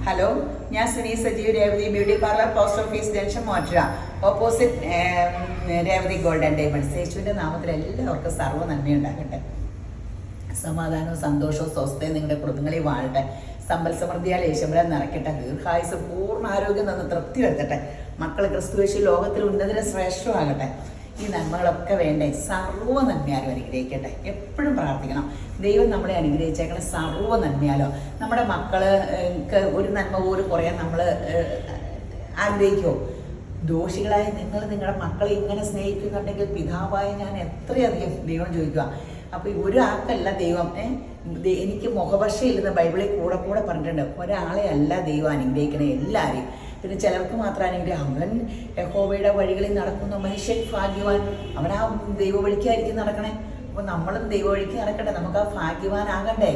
Hello, ഞാൻ Suni Sajeev, Revathi beauty parlour, post office junction, മോട്ര, opposite Revathi gold and diamonds. യേശുവിൻ്റെ നാമത്തിൽ എല്ലാവർക്കും സർവ്വ നന്മയുണ്ടാകട്ടെ. സമാധാനവും സന്തോഷവും സ്വസ്ഥയും നിങ്ങളുടെ കുടുംബങ്ങളിൽ വാഴട്ടെ. സമ്പൽ സമൃദ്ധിയാൽ യേശുമ്പരാൻ നിറയ്ക്കട്ടെ. ദീർഘായുസ്, പൂർണ്ണ ആരോഗ്യം തന്ന് തൃപ്തി വരുത്തട്ടെ. മക്കൾ ക്രിസ്തുവേശു ലോകത്തിൽ ഉന്നതിന് ശ്രേഷ്ഠമാകട്ടെ. ഈ നന്മകളൊക്കെ വേണ്ടേ? സർവ്വ നന്മയാലും അനുഗ്രഹിക്കട്ടെ. എപ്പോഴും പ്രാർത്ഥിക്കണം, ദൈവം നമ്മളെ അനുഗ്രഹിച്ചേക്കണം സർവ്വ നന്മയാലോ. നമ്മുടെ മക്കൾക്ക് ഒരു നന്മ പോലും കുറയാൻ നമ്മൾ ആഗ്രഹിക്കുമോ? ദോഷികളായ നിങ്ങൾ നിങ്ങളുടെ മക്കളെ ഇങ്ങനെ സ്നേഹിക്കുന്നുണ്ടെങ്കിൽ പിതാവായ ഞാൻ എത്രയധികം ദൈവം ചോദിക്കുക. അപ്പോൾ ഒരാൾക്കല്ല ദൈവം, എനിക്ക് മുഖഭാഷയില്ലെന്ന് ബൈബിളിൽ കൂടെ പറഞ്ഞിട്ടുണ്ട്. ഒരാളെ അല്ല ദൈവം അനുഗ്രഹിക്കണേ, എല്ലാവരെയും. പിന്നെ ചിലർക്ക് മാത്രമാണെങ്കിൽ അവൻ യഹോവയുടെ വഴികളിൽ നടക്കുന്ന മനുഷ്യൻ ഭാഗ്യവാൻ, അവൻ ആ ദൈവ വഴിക്കായിരിക്കും നടക്കണേ. അപ്പോൾ നമ്മളും ദൈവ വഴിക്ക് നടക്കട്ടെ, നമുക്ക് ആ ഭാഗ്യവാനാകണ്ടേ.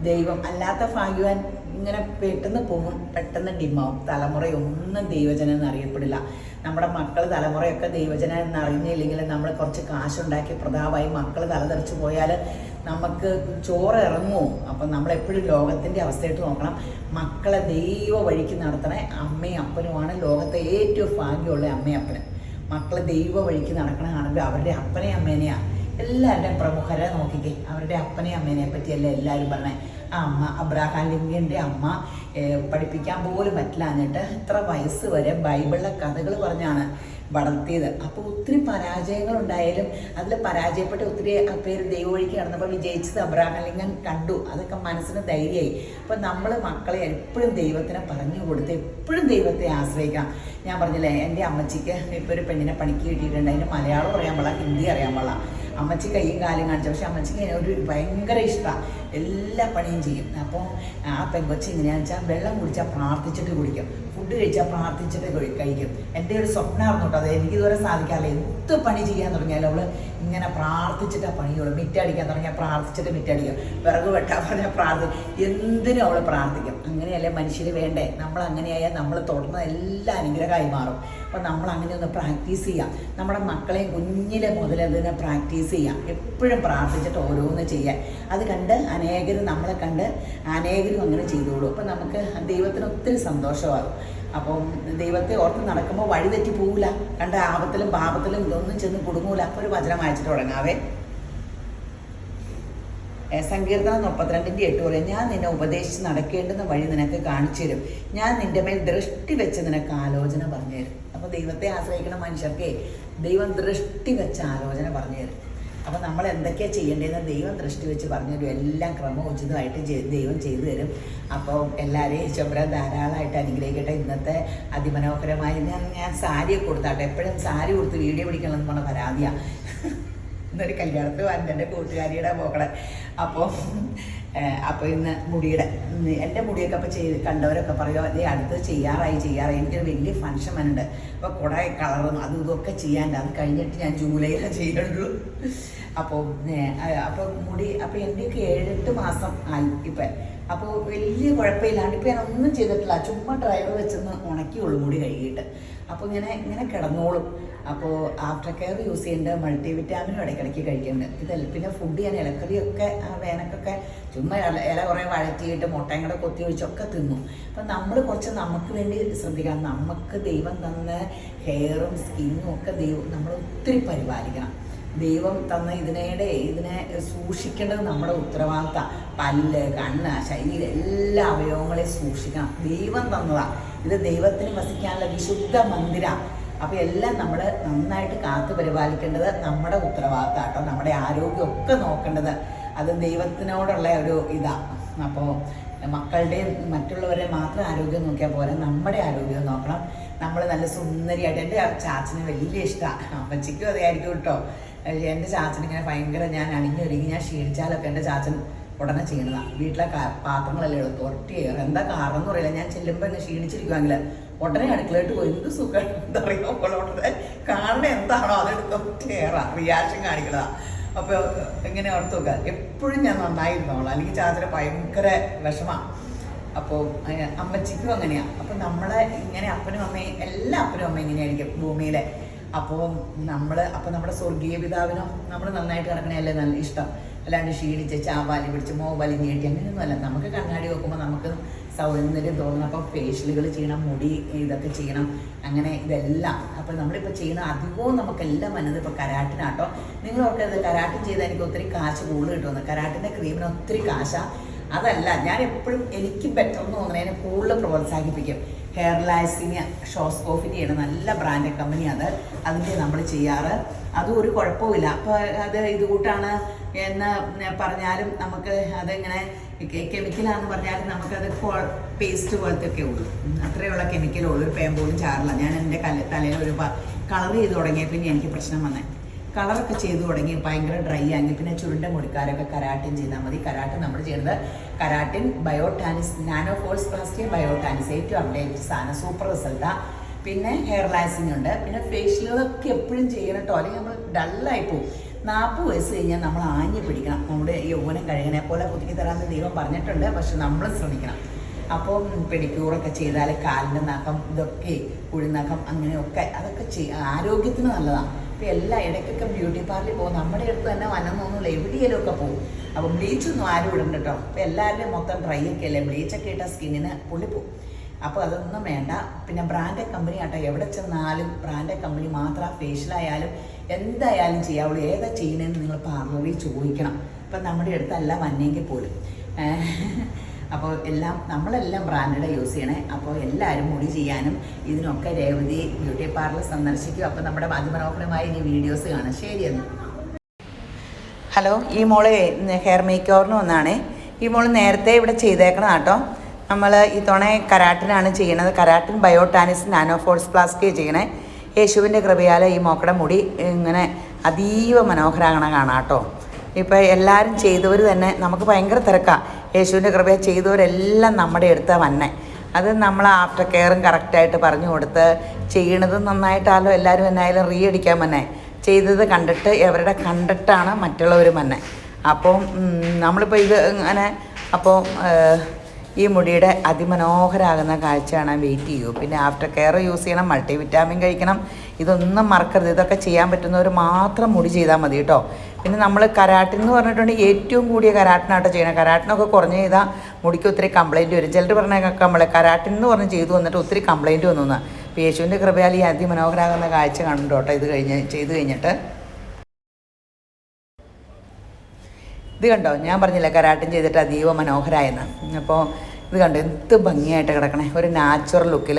ദൈവം അല്ലാത്ത ഭാഗ്യവാൻ ഇങ്ങനെ പെട്ടെന്ന് പോകും, പെട്ടെന്ന് ഡിമാവും. തലമുറയൊന്നും ദൈവജനം എന്നറിയപ്പെടില്ല. നമ്മുടെ മക്കൾ തലമുറയൊക്കെ ദൈവജനം എന്നറിഞ്ഞില്ലെങ്കിൽ നമ്മൾ കുറച്ച് കാശുണ്ടാക്കി പ്രതാപമായി മക്കൾ തലതെറിച്ച് പോയാൽ നമുക്ക് ചോറ് ഇറങ്ങുമോ? അപ്പം നമ്മളെപ്പോഴും ലോകത്തിൻ്റെ അവസ്ഥയായിട്ട് നോക്കണം. മക്കളെ ദൈവ വഴിക്ക് നടത്തണേ. അമ്മയും അപ്പനുമാണ് ലോകത്തെ ഏറ്റവും ഭാഗ്യമുള്ള അമ്മയും അപ്പനും. മക്കളെ ദൈവ വഴിക്ക് നടക്കണ കാണുമ്പോൾ അവരുടെ അപ്പനെയും അമ്മേനെയാണ് എല്ലാവരുടെയും പ്രമുഖരെ നോക്കിക്കേ. അവരുടെ അപ്പനെയും അമ്മേനെ പറ്റിയല്ല എല്ലാവരും പറഞ്ഞേ. ആ അമ്മ അബ്രഹാം ലിങ്കൻ്റെ അമ്മ പഠിപ്പിക്കാൻ പോലും പറ്റില്ല, എന്നിട്ട് ഇത്ര വയസ്സ് വരെ ബൈബിളിലെ കഥകൾ പറഞ്ഞാണ് വളർത്തിയത്. അപ്പോൾ ഒത്തിരി പരാജയങ്ങളുണ്ടായാലും അതിൽ പരാജയപ്പെട്ട ഒത്തിരി പേര് ദൈവ വഴിക്ക് നടന്നപ്പോൾ വിജയിച്ചത് അബ്രഹാം ലിങ്കൻ കണ്ടു. അതൊക്കെ മനസ്സിന് ധൈര്യമായി. അപ്പം നമ്മൾ മക്കളെ എപ്പോഴും ദൈവത്തിനെ പറഞ്ഞു കൊടുത്ത് എപ്പോഴും ദൈവത്തെ ആശ്രയിക്കണം. ഞാൻ പറഞ്ഞില്ലേ, എൻ്റെ അമ്മച്ചിക്ക് ഇപ്പോൾ ഒരു പെണ്ണിനെ പണിക്ക് കിട്ടിയിട്ടുണ്ട്. അതിന് മലയാളം അറിയാൻ പാടില്ല, ഹിന്ദി അറിയാൻ പാടില്ല. അമ്മച്ചി കൈയും കാലും കാണിച്ചു. പക്ഷെ അമ്മച്ചിക്ക് ഒരു ഭയങ്കര ഇഷ്ടമാണ്, എല്ലാ പണിയും ചെയ്യും. അപ്പോൾ ആ പെങ്കൊച്ച് എങ്ങനെയാണെന്ന് വെച്ചാൽ വെള്ളം കുടിച്ചാൽ പ്രാർത്ഥിച്ചിട്ട് കുടിക്കും, ഫുഡ് കഴിച്ചാൽ പ്രാർത്ഥിച്ചിട്ട് കഴിക്കും. എൻ്റെ ഒരു സ്വപ്നമായിരുന്നു കേട്ടോ അത്. എനിക്കിതുവരെ സാധിക്കാറില്ല. എന്ത് പണി ചെയ്യാൻ തുടങ്ങിയാലും അവൾ ഇങ്ങനെ പ്രാർത്ഥിച്ചിട്ടാ പണിയുള്ളൂ. മിറ്റടിക്കാൻ തുടങ്ങിയാൽ പ്രാർത്ഥിച്ചിട്ട് മിറ്റടിക്കും, വിറക് വെട്ടാൻ പറഞ്ഞാൽ എന്തിനും അവൾ പ്രാർത്ഥിക്കും. അങ്ങനെയല്ലേ മനുഷ്യർ വേണ്ടേ? നമ്മൾ അങ്ങനെയായാൽ നമ്മൾ തുടർന്ന എല്ലാ അനുഗ്രഹമായി മാറും. അപ്പോൾ നമ്മൾ അങ്ങനെ ഒന്ന് പ്രാക്ടീസ് ചെയ്യാം. നമ്മുടെ മക്കളെയും കുഞ്ഞിലെ മുതൽ അതിനെ പ്രാക്ടീസ് ചെയ്യാം. എപ്പോഴും പ്രാർത്ഥിച്ചിട്ട് ഓരോന്ന് ചെയ്യാൻ. അത് കണ്ട് നമ്മളെ കണ്ട് അനേകരും അങ്ങനെ ചെയ്തോളൂ. അപ്പം നമുക്ക് ദൈവത്തിന് ഒത്തിരി സന്തോഷമാകും. അപ്പം ദൈവത്തെ ഓർത്ത് നടക്കുമ്പോൾ വഴി തെറ്റി പോവില്ല. കണ്ട ആപത്തിലും പാപത്തിലും ഒന്നും ചെന്ന് കുടുങ്ങൂല. അപ്പോൾ ഒരു വചനം വായിച്ചിട്ട് തുടങ്ങാവേ. സങ്കീർത്തനം 32:8 പറയും, ഞാൻ നിന്നെ ഉപദേശിച്ച് നടക്കേണ്ടുന്ന വഴി നിനക്ക് കാണിച്ചു തരും, ഞാൻ നിന്റെ മേൽ ദൃഷ്ടി വെച്ച് നിനക്ക് ആലോചന പറഞ്ഞു തരും. അപ്പോൾ ദൈവത്തെ ആശ്രയിക്കുന്ന മനുഷ്യർക്ക് ദൈവം ദൃഷ്ടി വെച്ച് ആലോചന പറഞ്ഞു തരും. അപ്പോൾ നമ്മൾ എന്തൊക്കെയാണ് ചെയ്യേണ്ടതെന്ന് ദൈവം ദൃഷ്ടി വെച്ച് പറഞ്ഞു തരും. എല്ലാം ക്രമോചിതമായിട്ട് ദൈവം ചെയ്തു തരും. അപ്പോൾ എല്ലാവരെയും ഈശോപുരം ധാരാളമായിട്ട് അനുഗ്രഹിക്കട്ടെ. ഇന്നത്തെ അതിമനോഹരമായി ഞാൻ സാരിയൊക്കെ കൊടുത്താട്ടെ. എപ്പോഴും സാരി കൊടുത്ത് വീഡിയോ പിടിക്കണമെന്ന് പറഞ്ഞ പരാതിയാണ്. ഇന്നൊരു കല്യാണത്തിന് വന്നിട്ട് എൻ്റെ കൂട്ടുകാരിയുടെ പോകണേ. അപ്പോൾ ഇന്ന് എൻ്റെ മുടിയൊക്കെ അപ്പോൾ കണ്ടവരൊക്കെ പറയുമോ, അതേ അടുത്ത് ചെയ്യാറായി. എനിക്കൊരു വലിയ ഫംഗ്ഷൻ വന്നുണ്ട്. അപ്പോൾ കുറേ കളറും അതും ഇതൊക്കെ ചെയ്യാനുണ്ട്. അത് കഴിഞ്ഞിട്ട് ഞാൻ ജൂലൈയിലാണ് ചെയ്യുള്ളൂ. അപ്പോൾ എൻ്റെയൊക്കെ 7-8 മാസം ആയി ഇപ്പം. അപ്പോൾ വലിയ കുഴപ്പമില്ലാണ്ട് ഇപ്പം ഞാൻ ഒന്നും ചെയ്തിട്ടില്ല. ചുമ്മാ ഡ്രൈവർ വെച്ചൊന്ന് ഉണക്കിയുള്ളൂ മുടി കഴുകിയിട്ട്. അപ്പോൾ ഇങ്ങനെ കിടന്നോളും. അപ്പോൾ ആഫ്റ്റർ കെയർ യൂസ് ചെയ്യേണ്ട മൾട്ടിവിറ്റാമിനും ഇടയ്ക്കിടയ്ക്ക് കഴിക്കുന്നുണ്ട്. ഇതല്ല പിന്നെ ഫുഡ് ഞാൻ ഇലക്കറിയൊക്കെ വേനക്കൊക്കെ ചുമ്മാ ഇല കുറേ വഴറ്റിയിട്ട് മുട്ടയും കൂടെ കൊത്തി ഒഴിച്ചൊക്കെ തിന്നു. അപ്പം നമ്മൾ കുറച്ച് നമുക്ക് വേണ്ടി ശ്രദ്ധിക്കണം. നമുക്ക് ദൈവം തന്ന ഹെയറും സ്കിന്നും ഒക്കെ നമ്മൾ ഒത്തിരി പരിപാലിക്കണം. ദൈവം തന്ന ഇതിനെ സൂക്ഷിക്കേണ്ടത് നമ്മുടെ ഉത്തരവാദിത്തം. പല്ല്, കണ്ണ്, ശരീരം, എല്ലാ അവയവങ്ങളെയും സൂക്ഷിക്കണം. ദൈവം തന്നതാണ്. ഇത് ദൈവത്തിന് വസിക്കാനുള്ള വിശുദ്ധ മന്ദിരം. അപ്പോൾ എല്ലാം നമ്മൾ നന്നായിട്ട് കാത്തു പരിപാലിക്കേണ്ടത് നമ്മുടെ ഉത്തരവാദിത്തമാട്ടോ. നമ്മുടെ ആരോഗ്യമൊക്കെ നോക്കേണ്ടത് അത് ദൈവത്തിനോടുള്ള ഒരു ഇതാണ്. അപ്പോൾ മക്കളുടെയും മറ്റുള്ളവരെ മാത്രം ആരോഗ്യം നോക്കിയാൽ പോലെ നമ്മുടെ ആരോഗ്യം നോക്കണം. നമ്മൾ നല്ല സുന്ദരിയായിട്ട്. എൻ്റെ ചാച്ചന് വലിയ ഇഷ്ടമാണ്, അമ്മച്ചിക്കും അതായിരിക്കും കേട്ടോ. എൻ്റെ ചാച്ചനിങ്ങനെ ഭയങ്കര ഞാൻ അണിഞ്ഞൊരുങ്ങി ഞാൻ ക്ഷീണിച്ചാലൊക്കെ എൻ്റെ ചാച്ചൻ ഉടനെ ചെയ്യണതാണ്. വീട്ടിലെ പാത്രങ്ങളെല്ലാം എടുത്തു ഒറ്റയേറെ. എന്താ കാരണം എന്ന് പറയില്ല. ഞാൻ ചെല്ലുമ്പോൾ എന്നെ ക്ഷീണിച്ചിരിക്കുമെങ്കിൽ ഉടനെ അടുക്കളയിട്ട് പോയി എന്ത് സുഖം എന്താ പറയുക. ഉടനെ കാണുന്നത് എന്താണോ അതെടുത്ത് ഒറ്റയേറെ റിയാക്ഷൻ കാണിക്കണതാണ്. അപ്പോൾ എങ്ങനെ ഓർത്ത് നോക്കുക, എപ്പോഴും ഞാൻ നന്നായിരുന്നോളാം. അല്ലെങ്കിൽ ചാച്ചന് ഭയങ്കര വിഷമമാണ്. അപ്പോൾ അമ്മച്ചിക്കും അങ്ങനെയാണ്. അപ്പോൾ നമ്മളെ ഇങ്ങനെ അപ്പനും അമ്മയും എല്ലാ അപ്പനും അമ്മയും ഇങ്ങനെയായിരിക്കും ഭൂമിയിലെ. അപ്പോൾ നമ്മുടെ സ്വർഗീയ പിതാവിനോ നമ്മൾ നന്നായിട്ട് കിടക്കണേയല്ലേ നല്ല ഇഷ്ടം. അല്ലാണ്ട് ക്ഷീണിച്ച് ചാവാലി പിടിച്ച് മോബലി നീട്ടി അങ്ങനെയൊന്നുമല്ല. നമുക്ക് കണ്ണാടി നോക്കുമ്പോൾ നമുക്ക് സൗന്ദര്യം തോന്നണം. അപ്പം ഫേഷ്യലുകൾ ചെയ്യണം, മുടി ഇതൊക്കെ ചെയ്യണം, അങ്ങനെ ഇതെല്ലാം. അപ്പം നമ്മളിപ്പോൾ ചെയ്യുന്ന അധികവും നമുക്കെല്ലാം വന്നത് ഇപ്പോൾ കരാട്ടിനാട്ടോ. നിങ്ങളൊക്കെ ഇത് കരാട്ടിൻ ചെയ്താൽ എനിക്ക് ഒത്തിരി കാശ് കൂടുതൽ കിട്ടുമെന്ന്. കരാട്ടിൻ്റെ ക്രീമിന് ഒത്തിരി കാശാണ്. അതല്ല, ഞാൻ എപ്പോഴും എനിക്ക് ബെറ്റർ എന്ന് തോന്നുന്നതിനെ കൂടുതൽ പ്രോത്സാഹിപ്പിക്കും. ഹെയർ ലാസിന് ഷോസ്കോഫിൻ്റെയാണ് നല്ല ബ്രാൻഡ് കമ്പനി അത്. അതിൻ്റെ നമ്മൾ ചെയ്യാറ്, അതും ഒരു കുഴപ്പമില്ല. അപ്പോൾ അത് ഇതുകൂട്ടാണ് എന്ന് പറഞ്ഞാലും നമുക്ക് അതിങ്ങനെ കെമിക്കലാണെന്ന് പറഞ്ഞാലും നമുക്കത് പേസ്റ്റ് പോലത്തെ ഒക്കെ ഉള്ളൂ, അത്രയുള്ള കെമിക്കലുള്ളൂ. ഒരു പേൻ പോലും ചാറില്ല. ഞാൻ എൻ്റെ തലയിൽ ഒരു കളർ ചെയ്ത് തുടങ്ങിയ പിന്നെ എനിക്ക് പ്രശ്നം വന്നേ. കളറൊക്കെ ചെയ്തു തുടങ്ങി ഭയങ്കര ഡ്രൈ ആക്കി. പിന്നെ ചുരുണ്ട മുടിക്കാരൊക്കെ കരാട്ടിൻ ചെയ്താൽ മതി. കരാട്ടിൻ നമ്മൾ ചെയ്യുന്നത് കരാട്ടിൻ ബയോടാനിസ് നാനോ ഫോഴ്സ് പ്ലാസ്റ്റിക് ബയോടാനിസ്, ഏറ്റവും അപ്ഡേറ്റ് സാധനം, സൂപ്പർ റിസൾട്ടാണ്. പിന്നെ ഹെയർ ലാസിങ് ഉണ്ട്. പിന്നെ ഫേഷ്യലുകളൊക്കെ എപ്പോഴും ചെയ്യണം കേട്ടോ, അല്ലെങ്കിൽ നമ്മൾ ഡള്ളായി പോകും. 40 വയസ്സ് കഴിഞ്ഞാൽ നമ്മൾ ആഞ്ഞു പിടിക്കണം. നമ്മുടെ യൗവനം കഴുകനെ പോലെ പുതുക്കി തരാമെന്ന് ദൈവം പറഞ്ഞിട്ടുണ്ട്, പക്ഷെ നമ്മൾ ശ്രമിക്കണം. അപ്പം പെഡിക്യൂറൊക്കെ ചെയ്താൽ കാലിൻ്റെ നഖം ഇതൊക്കെ കുഴിനഖം അങ്ങനെയൊക്കെ അതൊക്കെ ആരോഗ്യത്തിന് നല്ലതാണ്. അപ്പോൾ എല്ലാ ഇടയ്ക്കൊക്കെ ബ്യൂട്ടി പാർലറിൽ പോകും. നമ്മുടെ അടുത്ത് തന്നെ വനമൊന്നുമില്ല, എവിടെയെങ്കിലും ഒക്കെ പോകും. അപ്പോൾ ബ്ലീച്ചൊന്നും ആരും ഇടണ്ട കേട്ടോ. അപ്പോൾ എല്ലാവരുടെയും മൊത്തം ഡ്രൈ ഒക്കെ അല്ലേ, ബ്ലീച്ചൊക്കെ ഇട്ടാൽ സ്കിന്നിന് പൊള്ളിപ്പോവും. അപ്പോൾ അതൊന്നും വേണ്ട. പിന്നെ ബ്രാൻഡഡ് കമ്പനി ആട്ടോ, എവിടെ ചെന്നാലും ബ്രാൻഡഡ് കമ്പനി മാത്രം. ഫേഷ്യലായാലും എന്തായാലും ചെയ്യാവുള്ളൂ. ഏതാ ചെയ്യണമെന്ന് നിങ്ങൾ പാർലറിൽ ചോദിക്കണം. ഇപ്പം നമ്മുടെ അടുത്തല്ല വന്നെങ്കിൽ പോലും. അപ്പോൾ എല്ലാം നമ്മളെല്ലാം ബ്രാൻഡഡ് യൂസ് ചെയ്യണേ. അപ്പോൾ എല്ലാവരും മുടി ചെയ്യാനും ഇതിനൊക്കെ രേവതി ബ്യൂട്ടി പാർലർ സന്ദർശിക്കും. അപ്പോൾ നമ്മുടെ അതിമനോഹരമായ ഇനി വീഡിയോസ് കാണാം. ശരിയെന്ന്. ഹലോ, ഈ മോള് ഹെയർ മേക്ക് ഓവറിന് വന്നാണേ. ഈ മോള് നേരത്തെ ഇവിടെ ചെയ്തേക്കണം കേട്ടോ. നമ്മൾ ഈ തവണ കരാട്ടിനാണ് ചെയ്യണത്. കരാട്ടിൻ ബയോടാനിസ് നാനോ ഫോഴ്സ് പ്ലാസ്റ്റിക് ചെയ്യണേ. യേശുവിൻ്റെ കൃപയാൽ ഈ മോക്കടെ മുടി ഇങ്ങനെ അതീവ മനോഹരമാണ് കാണാം കേട്ടോ. ഇപ്പോൾ എല്ലാവരും ചെയ്തവർ തന്നെ നമുക്ക് ഭയങ്കര തിരക്കാണ്. യേശുവിൻ്റെ കൃപയെ ചെയ്തവരെല്ലാം നമ്മുടെ അടുത്ത് വന്നെ. അത് നമ്മൾ ആഫ്റ്റർ കെയറും കറക്റ്റായിട്ട് പറഞ്ഞു കൊടുത്ത് ചെയ്യണത് നന്നായിട്ടാലോ എല്ലാവരും എന്നായാലും റീ അടിക്കാൻ വന്നെ. ചെയ്തത് കണ്ടിട്ട് അവരുടെ കണ്ടിട്ടാണ് മറ്റുള്ളവർ വന്നെ. അപ്പം നമ്മളിപ്പോൾ ഇത് അങ്ങനെ അപ്പോൾ ഈ മുടിയുടെ അതിമനോഹരമാകുന്ന കാഴ്ച കാണാൻ വെയിറ്റ് ചെയ്യൂ. പിന്നെ ആഫ്റ്റർ കെയർ യൂസ് ചെയ്യണം, മൾട്ടി വിറ്റാമിൻ കഴിക്കണം. ഇതൊന്നും മറക്കരുത്. ഇതൊക്കെ ചെയ്യാൻ പറ്റുന്നവർ മാത്രം മുടി ചെയ്താൽ മതി കേട്ടോ. പിന്നെ നമ്മൾ കരാട്ടിൻ എന്ന് പറഞ്ഞിട്ടുണ്ടെങ്കിൽ ഏറ്റവും കൂടിയ കരാട്ടിനാട്ടോ ചെയ്യണം. കരാട്ടിനൊക്കെ കുറഞ്ഞ് ചെയ്താൽ മുടിക്ക് ഒത്തിരി കംപ്ലയിൻറ്റ് വരും. ചിലർ പറഞ്ഞേക്കാം നമ്മളെ കരാട്ടിൻ എന്ന് പറഞ്ഞ് ചെയ്തു വന്നിട്ട് ഒത്തിരി കംപ്ലയിൻറ്റ് വന്നു. അപ്പോൾ യേശുവിൻ്റെ കൃപയാൽ ഈ അതിമനോഹരമാകുന്ന കാഴ്ച കണ്ടു കേട്ടോ. ഇത് ചെയ്ത് കഴിഞ്ഞിട്ട് ഇത് കണ്ടോ, ഞാൻ പറഞ്ഞില്ല കരാട്ടിൻ ചെയ്തിട്ട് അതീവ മനോഹരമായെന്ന്. അപ്പോൾ ഇത് കണ്ടോ എന്ത് ഭംഗിയായിട്ട് കിടക്കണേ, ഒരു നാച്ചുറൽ ലുക്കിൽ.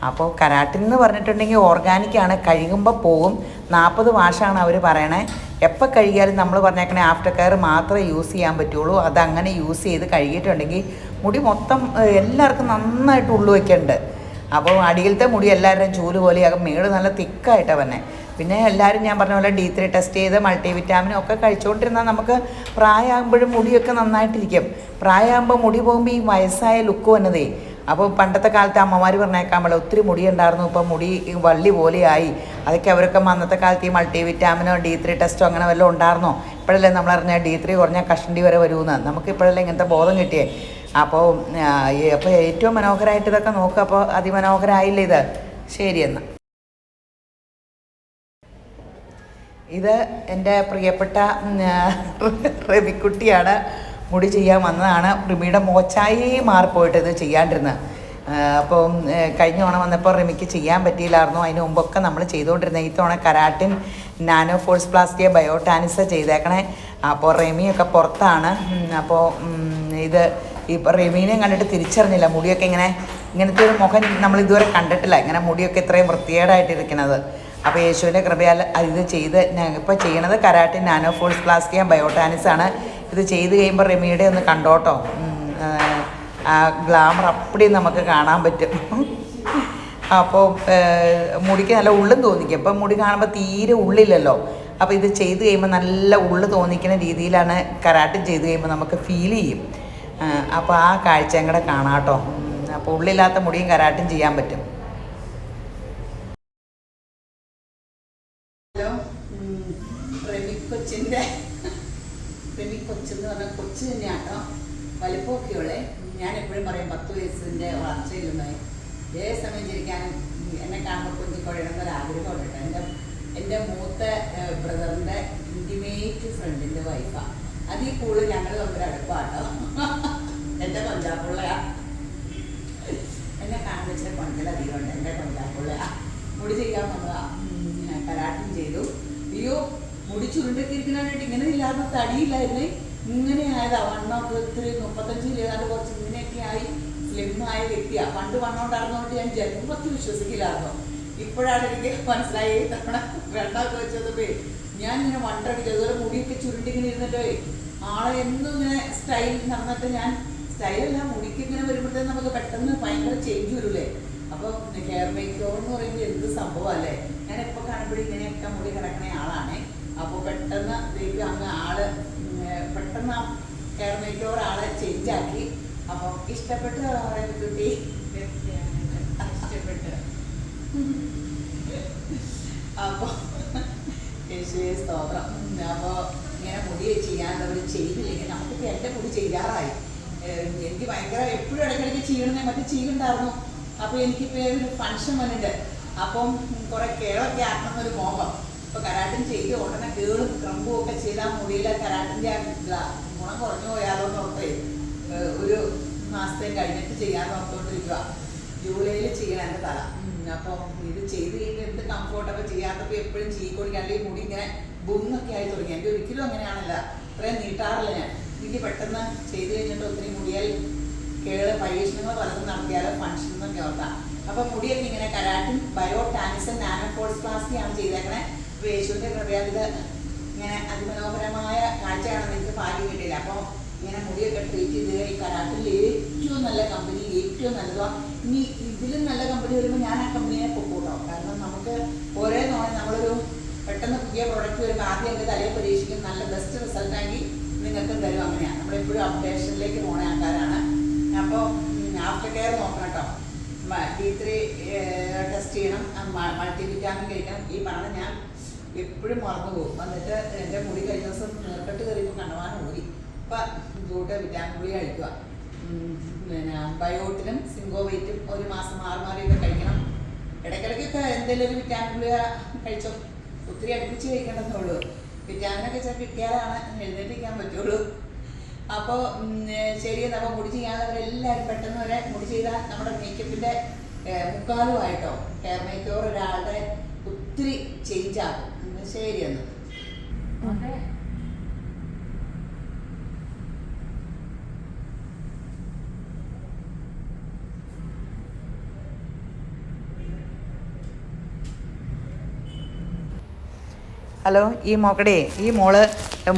അപ്പോൾ കരാട്ടിൻ എന്ന് പറഞ്ഞിട്ടുണ്ടെങ്കിൽ ഓർഗാനിക്കാണ്, കഴുകുമ്പോൾ പോകും. 40 വാഷാണ് അവർ പറയണേ. എപ്പോൾ കഴുകിയാലും നമ്മൾ പറഞ്ഞേക്കണേ ആഫ്റ്റർ കെയർ മാത്രമേ യൂസ് ചെയ്യാൻ പറ്റുള്ളൂ. അതങ്ങനെ യൂസ് ചെയ്ത് കഴുകിയിട്ടുണ്ടെങ്കിൽ മുടി മൊത്തം എല്ലാവർക്കും നന്നായിട്ട് ഉള്ളു വയ്ക്കുന്നുണ്ട്. അപ്പോൾ അടിയിലത്തെ മുടി എല്ലാവരുടെയും ചൂല് പോലെയാകും, മേട് നല്ല തിക്കായിട്ടാണ് തന്നെ. പിന്നെ എല്ലാവരും ഞാൻ പറഞ്ഞ പോലെ D3 ടെസ്റ്റ് ചെയ്ത് മൾട്ടി വിറ്റാമിനും ഒക്കെ കഴിച്ചുകൊണ്ടിരുന്നാൽ നമുക്ക് പ്രായമാകുമ്പോഴും മുടിയൊക്കെ നന്നായിട്ടിരിക്കും. പ്രായമാകുമ്പോൾ മുടി പോകുമ്പോൾ ഈ വയസ്സായ ലുക്ക് വന്നതേ. അപ്പോൾ പണ്ടത്തെ കാലത്ത് അമ്മമാർ പറഞ്ഞേക്കാൻ പോലെ ഒത്തിരി മുടി ഉണ്ടായിരുന്നു, ഇപ്പം മുടി വള്ളി പോലെയായി. അതൊക്കെ അവരൊക്കെ അന്നത്തെ കാലത്ത് ഈ മൾട്ടി വിറ്റാമിനോ D3 ടെസ്റ്റോ അങ്ങനെ വല്ലതും ഉണ്ടായിരുന്നോ? ഇപ്പോഴല്ലേ നമ്മളറിഞ്ഞാൽ D3 കുറഞ്ഞാൽ കഷണ്ടി വരെ വരുമെന്ന്. നമുക്കിപ്പോഴല്ലേ ഇങ്ങനത്തെ ബോധം കിട്ടിയേ. അപ്പോൾ ഏറ്റവും മനോഹരമായിട്ട് ഇതൊക്കെ നോക്കുക. അപ്പോൾ അതിമനോഹരമായില്ലേ ഇത്? ശരിയെന്ന്. ഇത് എൻ്റെ പ്രിയപ്പെട്ട റബിക്കുട്ടിയാണ്. മുടി ചെയ്യാൻ വന്നതാണ്. റിമിയുടെ മോച്ചായി മാറിപ്പോയിട്ട് ഇത് ചെയ്യാണ്ടിരുന്നത്. അപ്പം കഴിഞ്ഞ തവണ വന്നപ്പോൾ റിമിക്ക് ചെയ്യാൻ പറ്റിയില്ലായിരുന്നു. അതിന് മുമ്പൊക്കെ നമ്മൾ ചെയ്തുകൊണ്ടിരുന്നത്. ഈ തവണ കരാട്ടിൻ നാനോ ഫോഴ്സ് പ്ലാസ്റ്റിക് ബയോടാനിസ് ചെയ്തേക്കണേ. അപ്പോൾ റിമിയൊക്കെ പുറത്താണ്. അപ്പോൾ ഇത് ഇപ്പോൾ റിമീനെയും കണ്ടിട്ട് തിരിച്ചറിഞ്ഞില്ല. മുടിയൊക്കെ ഇങ്ങനത്തെ ഒരു മുഖം നമ്മൾ ഇതുവരെ കണ്ടിട്ടില്ല, ഇങ്ങനെ മുടിയൊക്കെ ഇത്രയും വൃത്തികേടായിട്ടിരിക്കുന്നത്. അപ്പോൾ യേശുവിൻ്റെ കൃപയാൽ ഇത് ചെയ്ത് ഇപ്പോൾ ചെയ്യണത് കരാട്ടിൻ നാനോ ഫോഴ്സ് പ്ലാസ്റ്റിക് ബയോടാനിസ് ആണ്. ഇത് ചെയ്ത് കഴിയുമ്പോൾ റിമിയുടെ ഒന്ന് കണ്ടോട്ടോ. ആ ഗ്ലാമർ അപ്പടി നമുക്ക് കാണാൻ പറ്റും. അപ്പോൾ മുടിക്ക് നല്ല ഉള്ളും തോന്നിക്കും. ഇപ്പം മുടി കാണുമ്പോൾ തീരെ ഉള്ളില്ലല്ലോ. അപ്പോൾ ഇത് ചെയ്ത് കഴിയുമ്പോൾ നല്ല ഉള്ളു തോന്നിക്കുന്ന രീതിയിലാണ് കരാട്ടിൻ ചെയ്ത് കഴിയുമ്പോൾ നമുക്ക് ഫീൽ ചെയ്യും. അപ്പോൾ ആ കാഴ്ചയും കൂടെ കാണാം കേട്ടോ. അപ്പോൾ ഉള്ളില്ലാത്ത മുടിയും കരാട്ടിൻ ചെയ്യാൻ പറ്റും. ഹലോ, റെമി കൊച്ചെന്ന് പറഞ്ഞാൽ കൊച്ചു തന്നെയാട്ടോ. വലിപ്പമൊക്കെയുള്ളേ. ഞാൻ എപ്പോഴും പറയും 10 വയസ്സിൻ്റെ വളർച്ചയിലുണ്ടായി. ഏത് സമയം ചിരിക്കാനും എന്നെ കാണുമ്പോൾ കുഞ്ഞിക്കൊഴണമെന്നൊരാഗ്രഹമുണ്ട് കേട്ടോ. എൻ്റെ മൂത്ത ബ്രദറിൻ്റെ ഇൻറ്റിമേറ്റ് ഫ്രണ്ടിൻ്റെ വൈഫാണ്. അതിൽ കൂടുതൽ ഞങ്ങൾ തമ്മിൽ അടുപ്പാട്ടോ. എൻ്റെ പഞ്ചാബുള്ളയാ. പണിയുണ്ട് എൻ്റെ പണിക്കാർക്കുള്ള. മുടി ചെയ്യാൻ നമ്മളാ കരാട്ടം ചെയ്തു. അയ്യോ മുടി ചുരുണ്ടൊക്കെ ഇങ്ങനെ ഇല്ലാതെ തടിയില്ലായിരുന്നേ, ഇങ്ങനെ ആയതാ. വണ്ണമൊക്കെ ഒത്തിരി 35 ഏതാണ്ട് കുറച്ച് ഇങ്ങനെയൊക്കെ ആയി സ്ലിമ്മായ വ്യക്തിയാണ്. പണ്ട് വണ്ണം ഉണ്ടായിരുന്നതുകൊണ്ട് ഞാൻ ജന്മത്തിൽ വിശ്വസിക്കില്ലായിരുന്നു. ഇപ്പോഴാണ് എനിക്ക് മനസ്സിലായി. തവണ വെള്ളമൊക്കെ വെച്ചതപ്പേ ഞാൻ ഇങ്ങനെ വണ്ടടിക്കും. അതുപോലെ മുടിയൊക്കെ ചുരുണ്ടിങ്ങനെ ഇരുന്നിട്ടേ ആളെ എന്നും ഇങ്ങനെ സ്റ്റൈൽ നടന്നിട്ട് ഞാൻ സ്റ്റൈലല്ല, മുടിക്ക് ഇങ്ങനെ വരുമ്പോഴത്തേക്കും നമുക്ക് പെട്ടെന്ന് ഭയങ്കര ചേഞ്ച് വരൂലേ. അപ്പോൾ ഹെയർ മേക്ക് ഓവർ എന്ന് പറയുമ്പോൾ എന്ത് സംഭവമല്ലേ. ഞാൻ എപ്പോൾ കാണുമ്പോഴും ഇങ്ങനെയൊക്കെ മുടി കിടക്കണ ആളാണ്. അപ്പോൾ പെട്ടെന്ന് അങ്ങ് ആള് പെട്ടെന്ന് ഹെയർ മേക്ക് ഓവർ ആളെ ചേഞ്ച് ആക്കി. അപ്പം ഇഷ്ടപ്പെട്ട് കുട്ടി ഇഷ്ടപ്പെട്ട്. അപ്പോൾ യേശുവേ സ്തോത്രം. അപ്പോൾ ഇങ്ങനെ മുടി ചെയ്യാനുള്ളവർ ചെയ്തില്ലെങ്കിൽ നമുക്കിപ്പോൾ എൻ്റെ മുടി ചെയ്യാറായി. എനിക്ക് ഭയങ്കര എപ്പോഴും ഇടയ്ക്കിടയ്ക്ക് ചെയ്യണമെന്നേ മറ്റേ ചെയ്യുന്നുണ്ടായിരുന്നു. അപ്പോൾ എനിക്കിപ്പോൾ ഒരു ഫങ്ഷൻ വന്നിട്ട് അപ്പം കുറേ കേളൊക്കെ ആക്കണമെന്നൊരു മോഹം. ഇപ്പോൾ കരാട്ടൻ ചെയ്ത് ഉടനെ കേളും ക്രമ്പും ഒക്കെ ചെയ്താൽ മുടിയിലെ കരാട്ടിൻ്റെ ഗുണം കുറഞ്ഞു പോയാലോ എന്ന് ഓർത്തേ ഒരു മാസത്തെ കഴിഞ്ഞിട്ട് ചെയ്യാൻ ഓർത്തുകൊണ്ടിരിക്കുക. ജൂലൈയിൽ ചെയ്യണം എൻ്റെ തല. അപ്പോൾ ഇത് ചെയ്ത് കഴിഞ്ഞാൽ എന്ത് കംഫോർട്ടൊക്കെ ചെയ്യാത്തപ്പോൾ എപ്പോഴും ചെയ്യിക്കൊടുക്കുക. അല്ലെങ്കിൽ മുടി ഇങ്ങനെ ബുന്നൊക്കെ ആയി തുടങ്ങി. എനിക്ക് ഒരിക്കലും അങ്ങനെയാണല്ല, ഇത്രയും നീട്ടാറില്ല ഞാൻ. എനിക്ക് പെട്ടെന്ന് ചെയ്ത് കഴിഞ്ഞിട്ട് ഒത്തിരി മുടിയാൽ കേള് പരീക്ഷണങ്ങൾ പലതും നടത്തിയാലോ ഫങ്ഷൻ എന്നൊക്കെ ഓർത്താം. അപ്പോൾ മുടിയൊക്കെ ഇങ്ങനെ കരാട്ടിൻ ബയോ ടാനിസൻ നാനോ ഫോഴ്സ് പ്ലാസ്റ്റിയാണ് ചെയ്തേക്കണേ. അപ്പോൾ യേശുവിൻ്റെ കൃപയാൽ ഇത് ഇങ്ങനെ അതിമനോഹരമായ കാഴ്ചയാണെന്ന് എനിക്ക് ഭാഗ്യം കിട്ടിയില്ല. അപ്പോൾ ഇങ്ങനെ മുടിയൊക്കെ ട്രീറ്റ് ചെയ്ത് ഈ കരാട്ടിൽ ഏറ്റവും നല്ല കമ്പനി, ഏറ്റവും നല്ലതോ ഇനി ഇതിലും നല്ല കമ്പനി വരുമ്പോൾ ഞാൻ ആ കമ്പനിയെ പൊക്കൂട്ടോ. കാരണം നമുക്ക് ഒരേ നോണെ നമ്മളൊരു പെട്ടെന്ന് പുതിയ പ്രോഡക്റ്റ് വരുമ്പോൾ ആദ്യം എൻ്റെ തലയെ പരീക്ഷിക്കും. നല്ല ബെസ്റ്റ് റിസൾട്ടാക്കി നിങ്ങൾക്കും തരും. അങ്ങനെയാണ് നമ്മളെപ്പോഴും അപ്ഡേഷനിലേക്ക് പോണ ആൾക്കാരാണ്. അപ്പോൾ ആഫ്റ്റർ കെയർ നോക്കണം കേട്ടോ. D3 ടെസ്റ്റ് ചെയ്യണം, മൾട്ടി വിറ്റാമിൻ കഴിക്കണം. ഈ പറഞ്ഞ ഞാൻ എപ്പോഴും മറന്നു പോകും. വന്നിട്ട് എൻ്റെ മുടി കഴിഞ്ഞ ദിവസം നേർക്കെട്ട് കയറിയപ്പോൾ കണ്ടമാനം ഊരി. ഇപ്പം ഇതോട്ട് വിറ്റാമിൻ ഗുളിക കഴിക്കുക. പിന്നെ ബയോട്ടിനും സിങ്കോവൈറ്റും ഒരു മാസം 6 മാറിയൊക്കെ കഴിക്കണം. ഇടയ്ക്കിടയ്ക്കൊക്കെ എന്തെങ്കിലും ഒരു വിറ്റാമിൻ ഗുളിക കഴിച്ചോ. ഒത്തിരി അടുപ്പിച്ച് കഴിക്കണമെന്നേ ഉള്ളൂ. വിറ്റാമിനൊക്കെ കിട്ടിയാലാണ് എഴുന്നേറ്റിരിക്കാൻ പറ്റുള്ളൂ. അപ്പോൾ ശരിയെന്ന്. അപ്പോൾ മുടി ചെയ്യാനുള്ളവരെല്ലാവരും പെട്ടെന്ന് വരെ മുടി ചെയ്താൽ നമ്മുടെ മേക്കപ്പിൻ്റെ മുക്കാലുമായിട്ടോ ഹെയർ മേക്ക് ഓവർ ഒരാളുടെ ഒത്തിരി ചേഞ്ച് ആകും. ശരിയെന്ന്. ഓക്കെ. ഹലോ, ഈ മോള്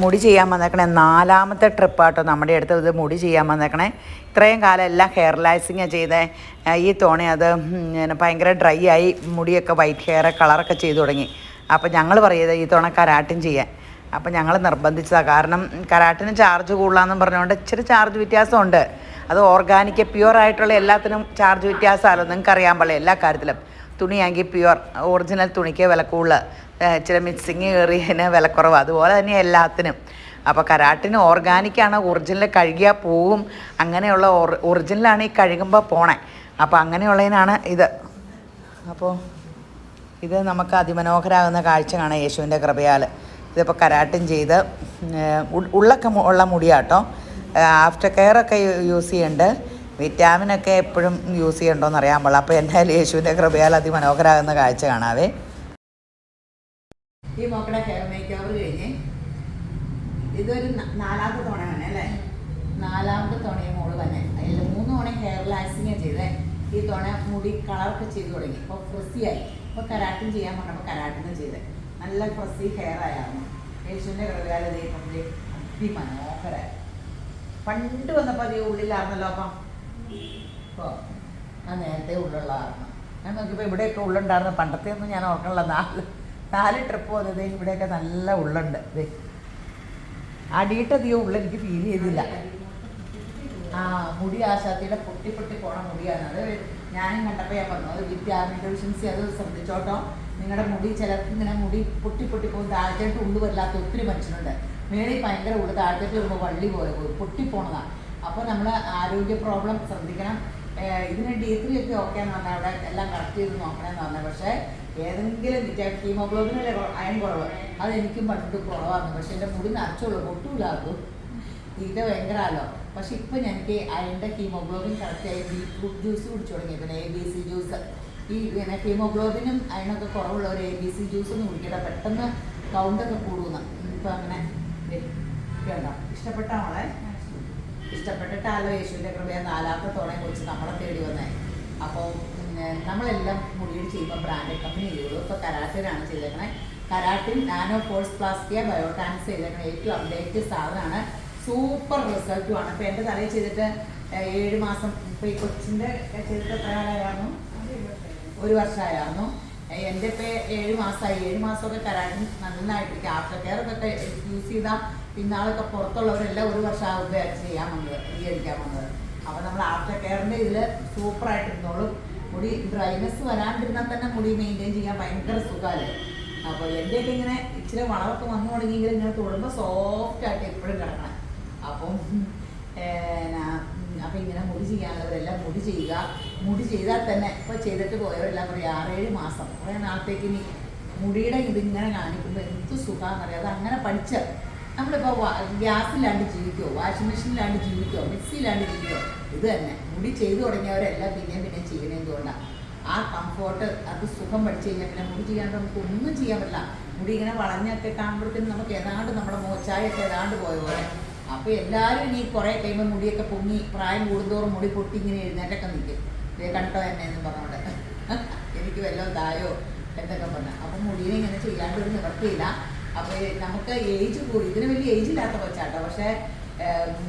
മുടി ചെയ്യാൻ വന്നേക്കണേ 4ാമത്തെ ട്രിപ്പാട്ടോ നമ്മുടെ അടുത്ത്. ഇത് മുടി ചെയ്യാൻ വന്നേക്കണേ. ഇത്രയും കാലം എല്ലാം ഹെയർ ലാക്സിങ്ങാണ് ചെയ്തേ. ഈ തോണി അത് ഭയങ്കര ഡ്രൈ ആയി, മുടിയൊക്കെ വൈറ്റ് ഹെയർ കളറൊക്കെ ചെയ്തു തുടങ്ങി. അപ്പോൾ ഞങ്ങൾ പറയുന്നത് ഈ തോണ കരാട്ടിൻ ചെയ്യാൻ. അപ്പോൾ ഞങ്ങൾ നിർബന്ധിച്ചതാണ്. കാരണം കരാട്ടിന് ചാർജ് കൂടുതലാണെന്നും പറഞ്ഞുകൊണ്ട് ഇച്ചിരി ചാർജ് വ്യത്യാസമുണ്ട്. അത് ഓർഗാനിക് പ്യുവറായിട്ടുള്ള എല്ലാത്തിനും ചാർജ് വ്യത്യാസമല്ലോ. നിങ്ങൾക്ക് അറിയാൻ പാടില്ല എല്ലാ കാര്യത്തിലും. തുണിയാണെങ്കിൽ പ്യുവർ ഒറിജിനൽ തുണിക്ക് വില കൂടുതൽ, ഇച്ചിരി മിക്സിങ് കയറിയതിന് വിലക്കുറവ്. അതുപോലെ തന്നെ എല്ലാത്തിനും. അപ്പോൾ കരാട്ടിന് ഓർഗാനിക്കാണ്, ഒറിജിനൽ കഴുകിയാൽ പോവും. അങ്ങനെയുള്ള ഒറിജിനലാണ് ഈ കഴുകുമ്പോൾ പോണേ. അപ്പോൾ അങ്ങനെയുള്ളതിനാണ് ഇത്. അപ്പോൾ ഇത് നമുക്ക് അതിമനോഹരമാകുന്ന കാഴ്ച കാണാം യേശുവിൻ്റെ കൃപയാൽ. ഇതിപ്പോൾ കരാട്ടിൻ ചെയ്ത് ഉള്ളൊക്കെ ഉള്ള മുടിയാട്ടോ. ആഫ്റ്റർ കെയറൊക്കെ യൂസ് ചെയ്യുന്നുണ്ട്. വിറ്റാമിനൊക്കെ എപ്പോഴും യൂസ് ചെയ്യണ്ടോയെന്ന് അറിയാൻ പാടില്ല. അപ്പോൾ എന്തായാലും യേശുവിൻ്റെ കൃപയാൽ അതിമനോഹരമാകുന്ന കാഴ്ച കാണാവേ. ഈ മോക്കടെ ഹെയർ മേക്ക് ഓവർ കഴിഞ്ഞ് ഇതൊരു 4ാമത്തെ തവണ തന്നെ അല്ലേ. 4ാമത്തെ തവണയും മോള് തന്നെ. അതിൽ 3 തവണ ഹെയർ ലാക്സിങ്ങാണ് ചെയ്തത്. ഈ തവണ മുടി കളറൊക്കെ ചെയ്ത് തുടങ്ങി. ഇപ്പോൾ ഫ്രസ്സിയായി. ഇപ്പോൾ കരാട്ടിൻ ചെയ്യാൻ പറഞ്ഞപ്പോൾ കരാട്ടിനും ചെയ്ത് നല്ല ഫ്രസ്സി ഹെയർ ആയിരുന്നു. യേശുവിൻ്റെ കൃപയാൽ ദൈവത്തിൻ്റെ അതിമനോഹരമായി. പണ്ട് വന്നപ്പോൾ അത് ഉള്ളിലായിരുന്നല്ലോ. അപ്പം ഇപ്പോൾ ആ നേരത്തെ ഉള്ളുള്ളതായിരുന്നു. ഞാൻ നോക്കിയപ്പോൾ ഇവിടെയൊക്കെ ഉള്ളുണ്ടായിരുന്നു. പണ്ടത്തെ ഒന്നും ഞാൻ ഓർക്കണില്ല. 4 ട്രിപ്പ് വന്നത് ഇവിടെയൊക്കെ നല്ല ഉള്ളുണ്ട്. ഇത് അടിയിട്ടധികം ഉള്ള എനിക്ക് ഫീൽ ചെയ്തില്ല. മുടി ആശാത്തിയുടെ പൊട്ടി പോണ മുടിയാണ്. അത് ഞാനും കണ്ടപ്പോൾ ഞാൻ പറഞ്ഞു അത് വിറ്റാമിൻ ഡെഫിഷ്യൻസി. അത് ശ്രദ്ധിച്ചോട്ടോ. നിങ്ങളുടെ മുടി ചിലർക്ക് ഇങ്ങനെ മുടി പൊട്ടി പോകും. താഴത്തേട്ട് ഉള്ളു വരില്ലാത്ത ഒത്തിരി മനുഷ്യനുണ്ട്. മേളിൽ ഭയങ്കര ഉള്ളു, താഴത്തേട്ട് വരുമ്പോൾ വള്ളി പൊട്ടിപ്പോണതാണ്. അപ്പോൾ നമ്മൾ ആരോഗ്യ പ്രോബ്ലം ശ്രദ്ധിക്കണം. ഇതിന് D3 ഒക്കെ ഓക്കെയെന്ന് പറഞ്ഞാൽ അവിടെ എല്ലാം കറക്റ്റ് ചെയ്ത് നോക്കണമെന്ന് പറഞ്ഞാൽ. പക്ഷേ ഏതെങ്കിലും ഹീമോഗ്ലോബിനല്ലേ അയൺ കുറവ്, അതെനിക്കും പണ്ട് കുറവായിരുന്നു. പക്ഷെ എൻ്റെ മുടി നിറച്ചുള്ളൂ, പൊട്ടൂലാക്കും. തീറ്റ ഭയങ്കരമല്ലോ. പക്ഷെ ഇപ്പം എനിക്ക് അയണിൻ്റെ ഹീമോഗ്ലോബിൻ കറക്റ്റായി ബീറ്റ്റൂട്ട് ജ്യൂസ് കുടിച്ചു തുടങ്ങി. പിന്നെ ABC ജ്യൂസ് ഈ പിന്നെ ഹീമോഗ്ലോബിനും അതിനൊക്കെ കുറവുള്ളവർ ABC ജ്യൂസൊന്നും കുടിക്കട്ടെ, പെട്ടെന്ന് കൗണ്ടൊക്കെ കൂടുന്ന. ഇപ്പം അങ്ങനെ കേട്ടോ. ഇഷ്ടപ്പെട്ട മോളെ, ഇഷ്ടപ്പെട്ടിട്ടാലോ യേശുവിൻ്റെ കൃപയെ 4ാമത്തെ തവണ കുറിച്ച് നമ്മളെ തേടി വന്നേ. അപ്പോൾ നമ്മളെല്ലാം മുടിയിൽ ചെയ്യുമ്പോൾ ബ്രാൻഡഡ് കമ്പനി ചെയ്യുള്ളൂ. ഇപ്പോൾ കരാട്ടിനാണ് ചെയ്തേക്കണേ. കരാട്ടിൻ നാനോ ഫോഴ്സ് പ്ലാസ്റ്റിയ ബയോടാൻസ് ചെയ്തേക്കണേ. ഏറ്റവും അപ്ഡേറ്റ് സാധനമാണ്, സൂപ്പർ റിസൾട്ടുമാണ്. ഇപ്പോൾ എൻ്റെ തലയിൽ ചെയ്തിട്ട് 7 മാസം. ഇപ്പോൾ ഈ കൊച്ചിൻ്റെ ചെയ്തിട്ട് എത്ര കാലമായിരുന്നു? 1 വർഷമായിരുന്നു. എൻ്റെ ഇപ്പോൾ 7 മാസമായി. 7 മാസമൊക്കെ കരാട്ടിൻ നന്നായിട്ടിരിക്കും. ആഫ്റ്റർ കെയർ ഒക്കെ യൂസ് ചെയ്താൽ പിന്നാളൊക്കെ പുറത്തുള്ളവരെല്ലാം 1 വർഷം ആകുമ്പോൾ ചെയ്യാൻ വന്നത്, സ്വീകരിക്കാൻ വന്നത്. അപ്പോൾ നമ്മൾ ആഫ്റ്റർ കെയറിൻ്റെ ഇതിൽ സൂപ്പറായിട്ടിരുന്നോളും. മുടി ഡ്രൈനെസ് വരാണ്ടിരുന്നാൽ തന്നെ മുടി മെയിൻറ്റെയിൻ ചെയ്യാൻ ഭയങ്കര സുഖമല്ലേ. അപ്പോൾ എൻ്റെയൊക്കെ ഇങ്ങനെ ഇച്ചിരി വളമൊക്കെ വന്നു തുടങ്ങിയെങ്കിൽ ഇങ്ങനെ തൊടുമ്പോൾ സോഫ്റ്റായിട്ട് എപ്പോഴും കിടക്കണം. അപ്പം അപ്പം ഇങ്ങനെ മുടി ചെയ്യാനുള്ളവരെല്ലാം മുടി ചെയ്യുക. മുടി ചെയ്താൽ തന്നെ ഇപ്പോൾ ചെയ്തിട്ട് പോയവരെല്ലാം പറയും 6-7 മാസം കുറേ നാളത്തേക്ക് ഇനി മുടിയുടെ ഇതിങ്ങനെ കാണിക്കുമ്പോൾ എന്ത് സുഖമാണെന്നറിയാം. അത് അങ്ങനെ പഠിച്ച് നമ്മളിപ്പോൾ ഗ്യാസില്ലാണ്ട് ജീവിക്കുമോ, വാഷിംഗ് മെഷീനിലാണ്ട് ജീവിക്കുമോ, മിക്സിയിലാണ്ട് ജീവിക്കുമോ? ഇത് തന്നെ മുടി ചെയ്തു തുടങ്ങിയവരെല്ലാം പിന്നെയും ചെയ്യുന്നത് എന്തുകൊണ്ടാണ്? ആ കംഫോർട്ട്, അത് സുഖം പഠിച്ചു കഴിഞ്ഞാൽ പിന്നെ മുടി ചെയ്യാണ്ട് നമുക്ക് ഒന്നും ചെയ്യാൻ പറ്റില്ല. മുടി ഇങ്ങനെ വളഞ്ഞൊക്കെ കാണുമ്പോഴത്തേനും നമുക്ക് ഏതാണ്ട് നമ്മുടെ മോച്ചായൊക്കെ ഏതാണ്ട് പോയ പോലെ. അപ്പോൾ എല്ലാവരും ഇനി കുറേ കഴിയുമ്പോൾ മുടിയൊക്കെ പൊങ്ങി പ്രായം കൂടുന്തോറും മുടി പൊട്ടി ഇങ്ങനെ എഴുന്നേറ്റൊക്കെ നിൽക്കും. ഇതേ കണ്ടോ എന്നെ എന്ന് പറഞ്ഞോണ്ട് എനിക്ക് വല്ലതും തായോ എന്തൊക്കെ പറഞ്ഞാൽ. അപ്പം മുടിയെ ഇങ്ങനെ ചെയ്യാണ്ട് ഒരു നിവർത്തിയില്ല. അപ്പോൾ നമുക്ക് ഏജ് കൂടി, ഇതിന് വലിയ ഏജ് ഇല്ലാത്ത കൊച്ചാട്ടോ, പക്ഷേ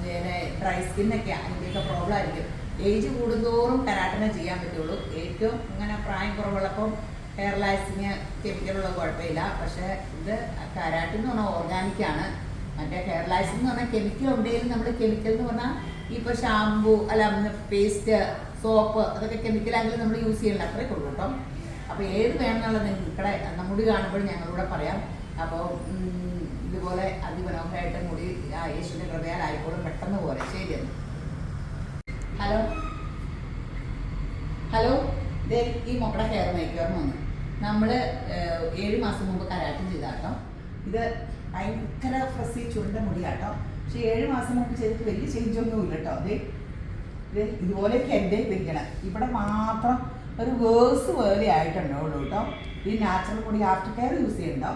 പിന്നെ ഡ്രൈ സ്കിന്നൊക്കെ അതിൻ്റെയൊക്കെ പ്രോബ്ലം ആയിരിക്കും. ഏജ് കൂടുന്തോറും കരാട്ടിനെ ചെയ്യാൻ പറ്റുള്ളൂ. ഏറ്റവും ഇങ്ങനെ പ്രായം കുറവുള്ളപ്പം ഹെയർ ലാക്സിന് കെമിക്കലുള്ള കുഴപ്പമില്ല. പക്ഷേ ഇത് കരാട്ടിൻ എന്ന് പറഞ്ഞാൽ ഓർഗാനിക്കാണ്. മറ്റേ ഹെയർ ലാക്സിൻ എന്ന് പറഞ്ഞാൽ കെമിക്കൽ ഉണ്ടെങ്കിലും നമ്മൾ കെമിക്കൽ എന്ന് പറഞ്ഞാൽ ഇപ്പോൾ ഷാമ്പു അല്ല പേസ്റ്റ് സോപ്പ് അതൊക്കെ കെമിക്കലാണെങ്കിലും നമ്മൾ യൂസ് ചെയ്യണില്ല, അത്രേ ഉള്ളൂ കേട്ടോ. അപ്പോൾ ഏത് വേണമെന്നുള്ളത് നിങ്ങളുടെ മുടി കാണുമ്പോൾ ഞങ്ങളിവിടെ പറയാം. അപ്പോൾ ഇതുപോലെ അതിമനോഹരമായിട്ട് മുടി യേശുവിൻ്റെ കൃപയാൽ ആയിക്കോളും പെട്ടെന്ന് പോലെ. ശരിയെന്ന്. ഹലോ ഹലോ, ഇതേ ഈ മക്കളുടെ ഹെയർ മേക്കർ വന്നു. നമ്മൾ 7 മാസം മുമ്പ് കരാട്ടം ചെയ്താട്ടോ. ഇത് ഭയങ്കര ഫ്രസി ചുരുണ്ട മുടിയാട്ടോ. പക്ഷെ 7 മാസം മുമ്പ് ചെയ്തിട്ട് വലിയ ചേഞ്ചൊന്നും ഇല്ല കേട്ടോ. ഇത് ഇതുപോലെയൊക്കെ എൻ്റെ ഇരിക്കണം. ഇവിടെ മാത്രം ഒരു വേഴ്സ് പോലെ ആയിട്ടുണ്ടാവുള്ളൂ കേട്ടോ. ഈ നാച്ചുറൽ മുടി ആഫ്റ്റർ കെയർ യൂസ് ചെയ്യുന്നുണ്ടോ?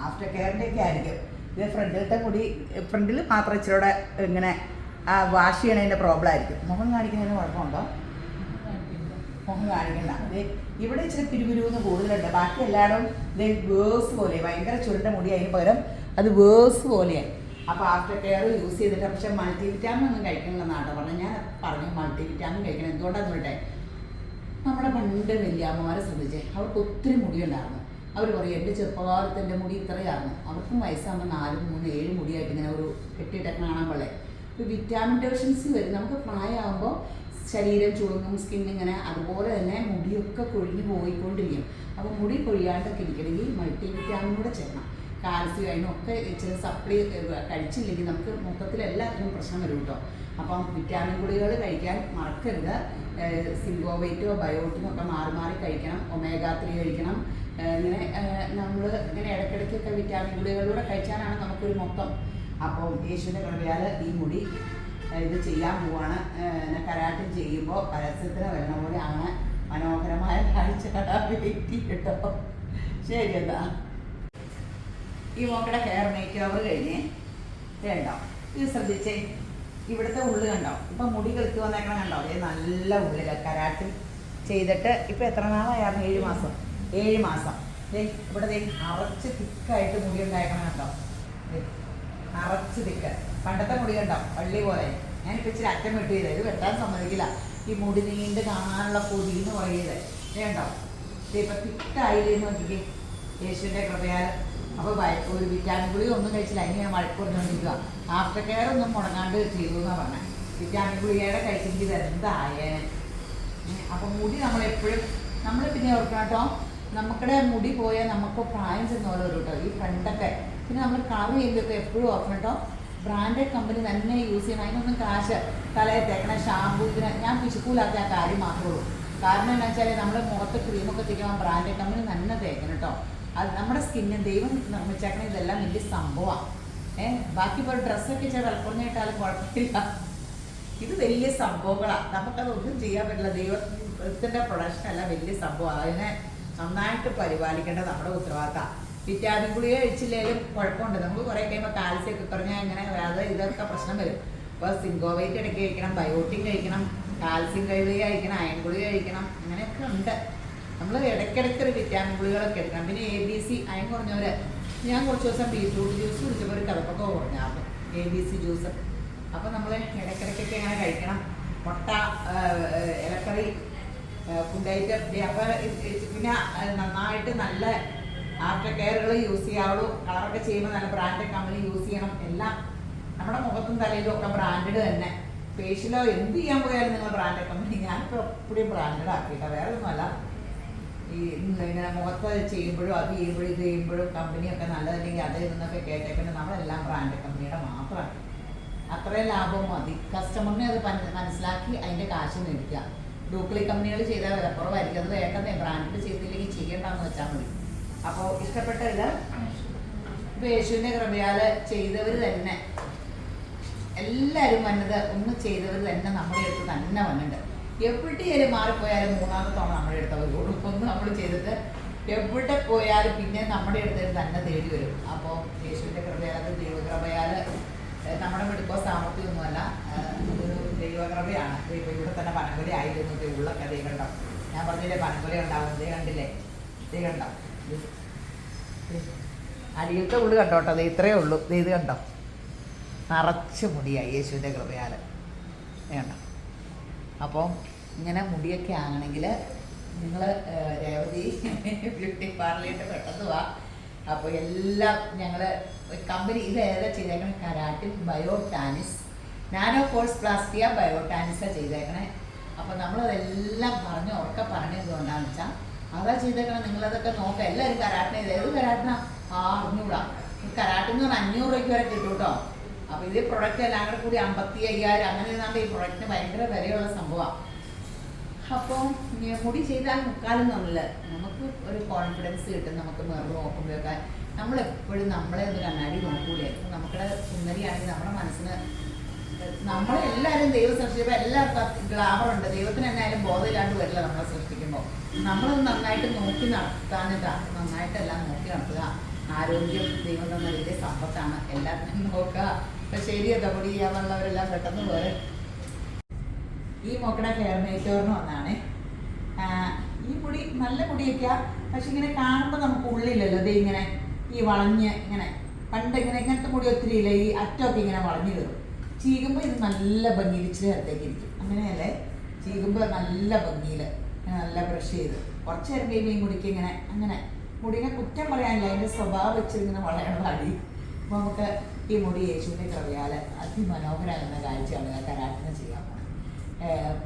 ആഫ്റ്റർ കെയറിൻ്റെയൊക്കെ ആയിരിക്കും. ഇത് ഫ്രണ്ടിലത്തെ മുടി, ഫ്രണ്ടിൽ മാത്രം ഇച്ചിരിയുടെ ഇങ്ങനെ വാഷ് ചെയ്യണതിൻ്റെ പ്രോബ്ലം ആയിരിക്കും. മുഖം കാണിക്കുന്നതിന് കുഴപ്പമുണ്ടോ? മുഖം കാണിക്കണ്ട. അത് ഇവിടെ ഇച്ചിരി പിരിപിരിവെന്ന് കൂടുതലുണ്ട്. ബാക്കി എല്ലായിടും ഇത് വേഴ്സ് പോലെ ഭയങ്കര ചുരുണ്ട മുടി, അതിന് പകരം അത് വേഴ്സ് പോലെയാണ്. അപ്പോൾ ആഫ്റ്റർ കെയർ യൂസ് ചെയ്തിട്ട് പക്ഷേ മൾട്ടി വിറ്റാമിൻ ഒന്നും കഴിക്കണമെന്നാട്ടോ പറഞ്ഞു. ഞാൻ പറഞ്ഞു മൾട്ടി വിറ്റാമിൻ കഴിക്കണം. എന്തുകൊണ്ടാന്ന് വിട്ടെ, നമ്മുടെ പണ്ട് വലിയമ്മമാരെ ശ്രദ്ധിച്ചേ, അവർക്ക് ഒത്തിരി മുടിയുണ്ടായിരുന്നു. അവർ പറയും എൻ്റെ ചെറുപ്പകാലത്ത് എൻ്റെ മുടി ഇത്രയായിരുന്നു. അവർക്കും വയസ്സാകുമ്പോൾ 4, 3, 7 മുടിയായിട്ട് ഇങ്ങനെ ഒരു കെട്ടിയിട്ടൊക്കെ കാണാൻ പോലെ. ഇപ്പോൾ വിറ്റാമിൻ ഡെഫിഷ്യൻസി വരും. നമുക്ക് പ്രായമാകുമ്പോൾ ശരീരം ചുളുങ്ങും, സ്കിന്നിങ്ങനെ, അതുപോലെ തന്നെ മുടിയൊക്കെ കൊഴിഞ്ഞ് പോയിക്കൊണ്ടിരിക്കും. അപ്പോൾ മുടി കൊഴിയാണ്ടൊക്കെ ഇരിക്കണമെങ്കിൽ മൾട്ടി വിറ്റാമിൻ കൂടെ ചേരണം. കാൽസ്യം അതിനൊക്കെ ഇച്ചിരി സപ്ലൈ കഴിച്ചില്ലെങ്കിൽ നമുക്ക് മൊത്തത്തിൽ എല്ലാത്തിനും പ്രശ്നം വരും കേട്ടോ. അപ്പം വിറ്റാമിൻ ഗുളികകൾ കഴിക്കാൻ മറക്കരുത്. സിങ്കോവൈറ്റോ ബയോട്ടിനോ ഒക്കെ മാറി മാറി കഴിക്കണം. ഒമേഗ 3 കഴിക്കണം. ഇങ്ങനെ നമ്മൾ ഇങ്ങനെ ഇടയ്ക്കിടയ്ക്കൊക്കെ വിറ്റാമിൻ ഗുളികളിലൂടെ കഴിച്ചാലാണ് നമുക്കൊരു മൊത്തം. അപ്പോൾ യേശുവിൻ്റെ കൃപയാൽ ഈ മുടി ഇത് ചെയ്യാൻ പോവാണ്. കരാട്ടം ചെയ്യുമ്പോൾ പരസ്യത്തിന് വരുന്ന പോലെ അങ്ങനെ മനോഹരമായ കാഴ്ച വെയിറ്റ് കേട്ടോ. ശരി, എന്താ ഈ മോക്കടെ ഹെയർ മേക്ക് ഓവർ കഴിഞ്ഞ് കണ്ടോ? ഇത് ശ്രദ്ധിച്ചേ, ഇവിടുത്തെ ഉള്ളു കണ്ടോ? ഇപ്പം മുടി കളിക്ക് വന്നേക്കണം കണ്ടോ? നല്ല ഉള്ളിൽ കരാട്ടി ചെയ്തിട്ട് ഇപ്പം എത്ര നാളായിരുന്നു? 7 മാസം. 7 മാസം ഇവിടെ അറച്ച് തിക്കായിട്ട് മുടി ഉണ്ടാക്കണം കണ്ടോ? അറച്ച് തിക്ക്. പണ്ടത്തെ മുടി കണ്ടോ? പള്ളി പോലെ. ഞാനിപ്പോൾ ഇച്ചിരി അറ്റം വെട്ടി ചെയ്തത്. ഇത് വെട്ടാൻ സമ്മതിക്കില്ല. ഈ മുടി നീണ്ട് കാണാനുള്ള കൊതി എന്ന് പറയുന്നത് കണ്ടോ? ഇപ്പം തിക്കായില്ലെന്ന് നോക്കിക്കേ യേശുവിൻ്റെ കൃപയാൽ. അപ്പോൾ ഒരു വിറ്റാമിൻ ഗുളിക ഒന്നും കഴിച്ചില്ല. അതിന് ഞാൻ മഴക്കുറഞ്ഞുകൊണ്ടിരിക്കുക. ആഫ്റ്റർ കെയർ ഒന്നും മുടങ്ങാണ്ട് ചെയ്തു എന്നാണ് പറഞ്ഞത്. വിറ്റാമിൻ ഗുളികയുടെ കഴിച്ചെങ്കിൽ ഇത് എന്തായേനെ. അപ്പം മുടി നമ്മളെപ്പോഴും നമ്മൾ പിന്നെ ഓർക്കണം കേട്ടോ, നമുക്കിടെ മുടി പോയാൽ നമുക്ക് പ്രായം ചെന്ന പോലെ വരും കേട്ടോ. ഈ ഫ്രണ്ടൊക്കെ പിന്നെ നമ്മൾ കളർ ചെയ്യുമ്പോഴൊക്കെ എപ്പോഴും ഓർക്കണം കേട്ടോ, ബ്രാൻഡഡ് കമ്പനി തന്നെ യൂസ് ചെയ്യണം. അതിനൊന്നും കാശ് തലയിൽ തേക്കണ ഷാമ്പൂ ഇതിന് ഞാൻ പിശുക്കൂലാത്ത ആ കാര്യം മാത്രമേ ഉള്ളൂ. കാരണം എന്താ വെച്ചാൽ നമ്മൾ മുഖത്ത് ക്രീമൊക്കെ തേക്കുമ്പോൾ ബ്രാൻഡഡ് കമ്പനി തന്നെ തേക്കണം കേട്ടോ. അത് നമ്മുടെ സ്കിന്നിന് ദൈവം നിർമ്മിച്ചേക്കണ ഇതെല്ലാം വലിയ സംഭവമാണ്. ബാക്കി ഇപ്പോൾ ഡ്രസ്സൊക്കെ വെച്ചാൽ വിലക്കുറഞ്ഞിട്ടാലും കുഴപ്പമില്ല. ഇത് വലിയ സംഭവങ്ങളാണ്, നമുക്കതൊന്നും ചെയ്യാൻ പറ്റില്ല. ദൈവത്തിൻ്റെ പ്രൊഡക്ഷൻ അല്ല, വലിയ സംഭവം. അതിനെ നന്നായിട്ട് പരിപാലിക്കേണ്ടത് നമ്മുടെ ഉത്തരവാദിത്തമാണ്. വിറ്റാമിൻ ഗുളിക കഴിച്ചില്ലെങ്കിലും കുഴപ്പമുണ്ട്. നമുക്ക് കുറേ കഴിയുമ്പോൾ കാൽസ്യമൊക്കെ കുറഞ്ഞാൽ ഇങ്ങനെ അത് ഇതൊക്കെ പ്രശ്നം വരും. അപ്പോൾ സിങ്കോവൈറ്റ് ഇടയ്ക്ക് കഴിക്കണം, ബയോട്ടിൻ കഴിക്കണം, കാൽസ്യം ഗുളിക കഴിക്കണം, അയൺ ഗുളിക കഴിക്കണം, അങ്ങനെയൊക്കെ ഉണ്ട്. നമ്മൾ ഇടയ്ക്കിടയ്ക്ക് ഒരു വിറ്റാമിൻ ഗുളികളൊക്കെ എടുക്കണം. പിന്നെ ABC അയൺ കുറഞ്ഞവർ, ഞാൻ കുറച്ച് ദിവസം ബീറ്റ്റൂട്ട് ജ്യൂസ് കുടിച്ചപ്പോൾ ഒരു കഥപ്പൊക്കെ കുറഞ്ഞായിരുന്നു, ABC ജ്യൂസ്. അപ്പോൾ നമ്മൾ ഇടയ്ക്കിടയ്ക്കൊക്കെ ഇങ്ങനെ കഴിക്കണം. മുട്ട, ഇലക്കറി, ഫുഡ് ഐറ്റം. അപ്പോൾ പിന്നെ നന്നായിട്ട് നല്ല ആഫ്റ്റർ കെയറുകൾ യൂസ് ചെയ്യാവുള്ളൂ. കളറൊക്കെ ചെയ്യുമ്പോൾ നല്ല ബ്രാൻഡഡ് കമ്പനി യൂസ് ചെയ്യണം. എല്ലാം നമ്മുടെ മുഖത്തും തലയിലും ഒക്കെ ബ്രാൻഡഡ് തന്നെ. ഫേഷ്യലോ എന്ത് ചെയ്യാൻ പോയാലും നിങ്ങൾ ബ്രാൻഡഡ് കമ്പനി. ഞാനിപ്പോൾ എപ്പോഴും ബ്രാൻഡഡ് ആക്കിയിട്ടാണ്, വേറെ ഒന്നുമല്ല. ഈ ഇങ്ങനെ മുഖത്ത് ചെയ്യുമ്പോഴും അത് ചെയ്യുമ്പോഴും ഇത് ചെയ്യുമ്പോഴും കമ്പനിയൊക്കെ നല്ലതല്ലെങ്കിൽ അതിൽ നിന്നൊക്കെ കേട്ടേക്കുന്നത് നമ്മളെല്ലാം ബ്രാൻഡ് കമ്പനിയുടെ മാത്രമാണ്. അത്രയും ലാഭം മതി. കസ്റ്റമറിനെ അത് മനസ്സിലാക്കി അതിൻ്റെ കാശ് മേടിക്കുക. ഡ്യൂപ്ലിക്കേറ്റ് കമ്പനികൾ ചെയ്താൽ വിലക്കുറവായിരിക്കും. അത് വേണ്ടതേ, ബ്രാൻഡ് ചെയ്തില്ലെങ്കിൽ ചെയ്യേണ്ടെന്ന് വെച്ചാൽ മതി. അപ്പോൾ ഇഷ്ടപ്പെട്ട ഇത് യേശുവിൻ്റെ കൃപയാൽ ചെയ്തവർ തന്നെ എല്ലാവരും വന്നത്, ഒന്ന് ചെയ്തവർ തന്നെ നമ്മുടെ അടുത്ത് തന്നെ വന്നിട്ടുണ്ട്. എവിടെയാലും മാറിപ്പോയാലും മൂന്നാമത്തെ തവണ നമ്മുടെ അടുത്ത് വരുള്ളൂ. ഒന്ന് നമ്മൾ ചെയ്തിട്ട് എവിടെ പോയാലും പിന്നെ നമ്മുടെ അടുത്ത് തന്നെ തേടി വരും. അപ്പോൾ യേശുവിൻ്റെ കൃപയാൽ, അത് ദൈവകൃപയാൽ, നമ്മുടെ മെടുക്കോ സാമർഥ്യമൊന്നുമല്ല, ഒരു ദൈവകൃപയാണ്. ഇപ്പോൾ ഇവിടെ തന്നെ പനങ്കൊല ആയിരുന്നു. ഉള്ള കഥ കണ്ടോ, ഞാൻ പറഞ്ഞില്ലേ പനങ്കൊല ഉണ്ടാവും. ഇതേ കണ്ടില്ലേ, ഇതേ കണ്ടോ, അടിയത്തെ ഉള്ളു കണ്ടോട്ടോ. അത് ഇത്രയേ ഉള്ളൂ. ഇത് കണ്ടോ, നിറച്ച് മുടിയായി യേശുവിൻ്റെ കൃപയാൽ കണ്ടോ. അപ്പോൾ ഇങ്ങനെ മുടിയൊക്കെ ആകണമെങ്കിൽ നിങ്ങൾ രേവതി ബ്യൂട്ടി പാർലറിൻ്റെ പെട്ടെന്ന് വാ. അപ്പോൾ എല്ലാം ഞങ്ങൾ കമ്പനി ഇത് ഏതാ ചെയ്തേക്കണേ, കരാട്ടിൻ ബയോടാനിസ്, നാനോ ഫോഴ്സ് പ്ലാസ്റ്റിയ ബയോടാനിസാണ് ചെയ്തേക്കണേ. അപ്പോൾ നമ്മളതെല്ലാം പറഞ്ഞ് ഉറക്കെ പറഞ്ഞത് കൊണ്ടാണെന്ന് വെച്ചാൽ അതാ ചെയ്തേക്കണം. നിങ്ങളതൊക്കെ നോക്കാം. എല്ലാവരും കരാട്ടിന് ചെയ്ത്, ഏത് കരാട്ടിനാ അറിഞ്ഞൂടാ. കരാട്ടിന്ന് പറഞ്ഞാൽ 500 രൂപയ്ക്ക് വരെ കിട്ടും കേട്ടോ. അപ്പോൾ ഇത് പ്രൊഡക്റ്റ് എല്ലാം കൂടെ കൂടി 55,000 അങ്ങനെ ഇരുന്നാണ്ട് ഈ പ്രൊഡക്റ്റിന് ഭയങ്കര വിലയുള്ള സംഭവമാണ്. അപ്പോൾ മുടി ചെയ്താൽ മുക്കാലൊന്നുമില്ല, നമുക്ക് ഒരു കോൺഫിഡൻസ് കിട്ടും. നമുക്ക് മെറു നോക്കുമ്പോഴൊക്കെ നമ്മളെപ്പോഴും നമ്മളെ ഒന്ന് കണ്ണാടി നോക്കൂലേ. നമ്മുടെ സുന്ദരിയാണെങ്കിൽ നമ്മുടെ മനസ്സിന്, നമ്മളെല്ലാവരും ദൈവം സൃഷ്ടിച്ചപ്പോൾ എല്ലാവർക്കും ഗ്ലാമറുണ്ട്. ദൈവത്തിന് എന്നായാലും ബോധമില്ലാണ്ട് വരില്ല നമ്മളെ സൃഷ്ടിക്കുമ്പോൾ. നമ്മളത് നന്നായിട്ട് നോക്കി നടത്താനിട്ടാണ്, നന്നായിട്ടെല്ലാം നോക്കി നടത്തുക. ആരോഗ്യം ദൈവം തന്ന വലിയ സമ്പത്താണ്, എല്ലാത്തിനും നോക്കുക. അപ്പം ശരി, അതപടി ചെയ്യാന്നുള്ളവരെല്ലാം പെട്ടെന്ന് പോലെ. ഈ മോക്കടെ ഹെയർ മേക്കോറിന് വന്നാണ്. ഈ മുടി നല്ല മുടിയൊക്കെയാണ്, പക്ഷെ ഇങ്ങനെ കാണുമ്പോൾ നമുക്ക് ഉള്ളിലല്ലോ ഇത് ഇങ്ങനെ ഈ വളഞ്ഞ് ഇങ്ങനെ, പണ്ട് ഇങ്ങനെ ഇങ്ങനത്തെ മുടി ഒത്തിരി ഇല്ല, ഈ അറ്റമൊക്കെ ഇങ്ങനെ വളഞ്ഞു കയറും. ചീകുമ്പോൾ ഇത് നല്ല ഭംഗിയിൽ ഇച്ചിരി നേരത്തേക്ക് ഇരിക്കും. അങ്ങനെയല്ലേ, ചീകുമ്പോൾ നല്ല ഭംഗിയിൽ നല്ല ബ്രഷ് ചെയ്ത് കുറച്ച് നേരം കഴിയുമ്പോൾ ഈ മുടിക്ക് ഇങ്ങനെ അങ്ങനെ മുടിനെ കുറ്റം പറയാനില്ല, അതിൻ്റെ സ്വഭാവം വെച്ചിങ്ങനെ വളരണതാടി. അപ്പോൾ നമുക്ക് ഈ മുടി യേശുവിൻ്റെ കൃപയാൽ അതിമനോഹരമാകുന്ന കാഴ്ചയാണ് കരാട്ടിന് ചെയ്യാൻ പോകുന്നത്.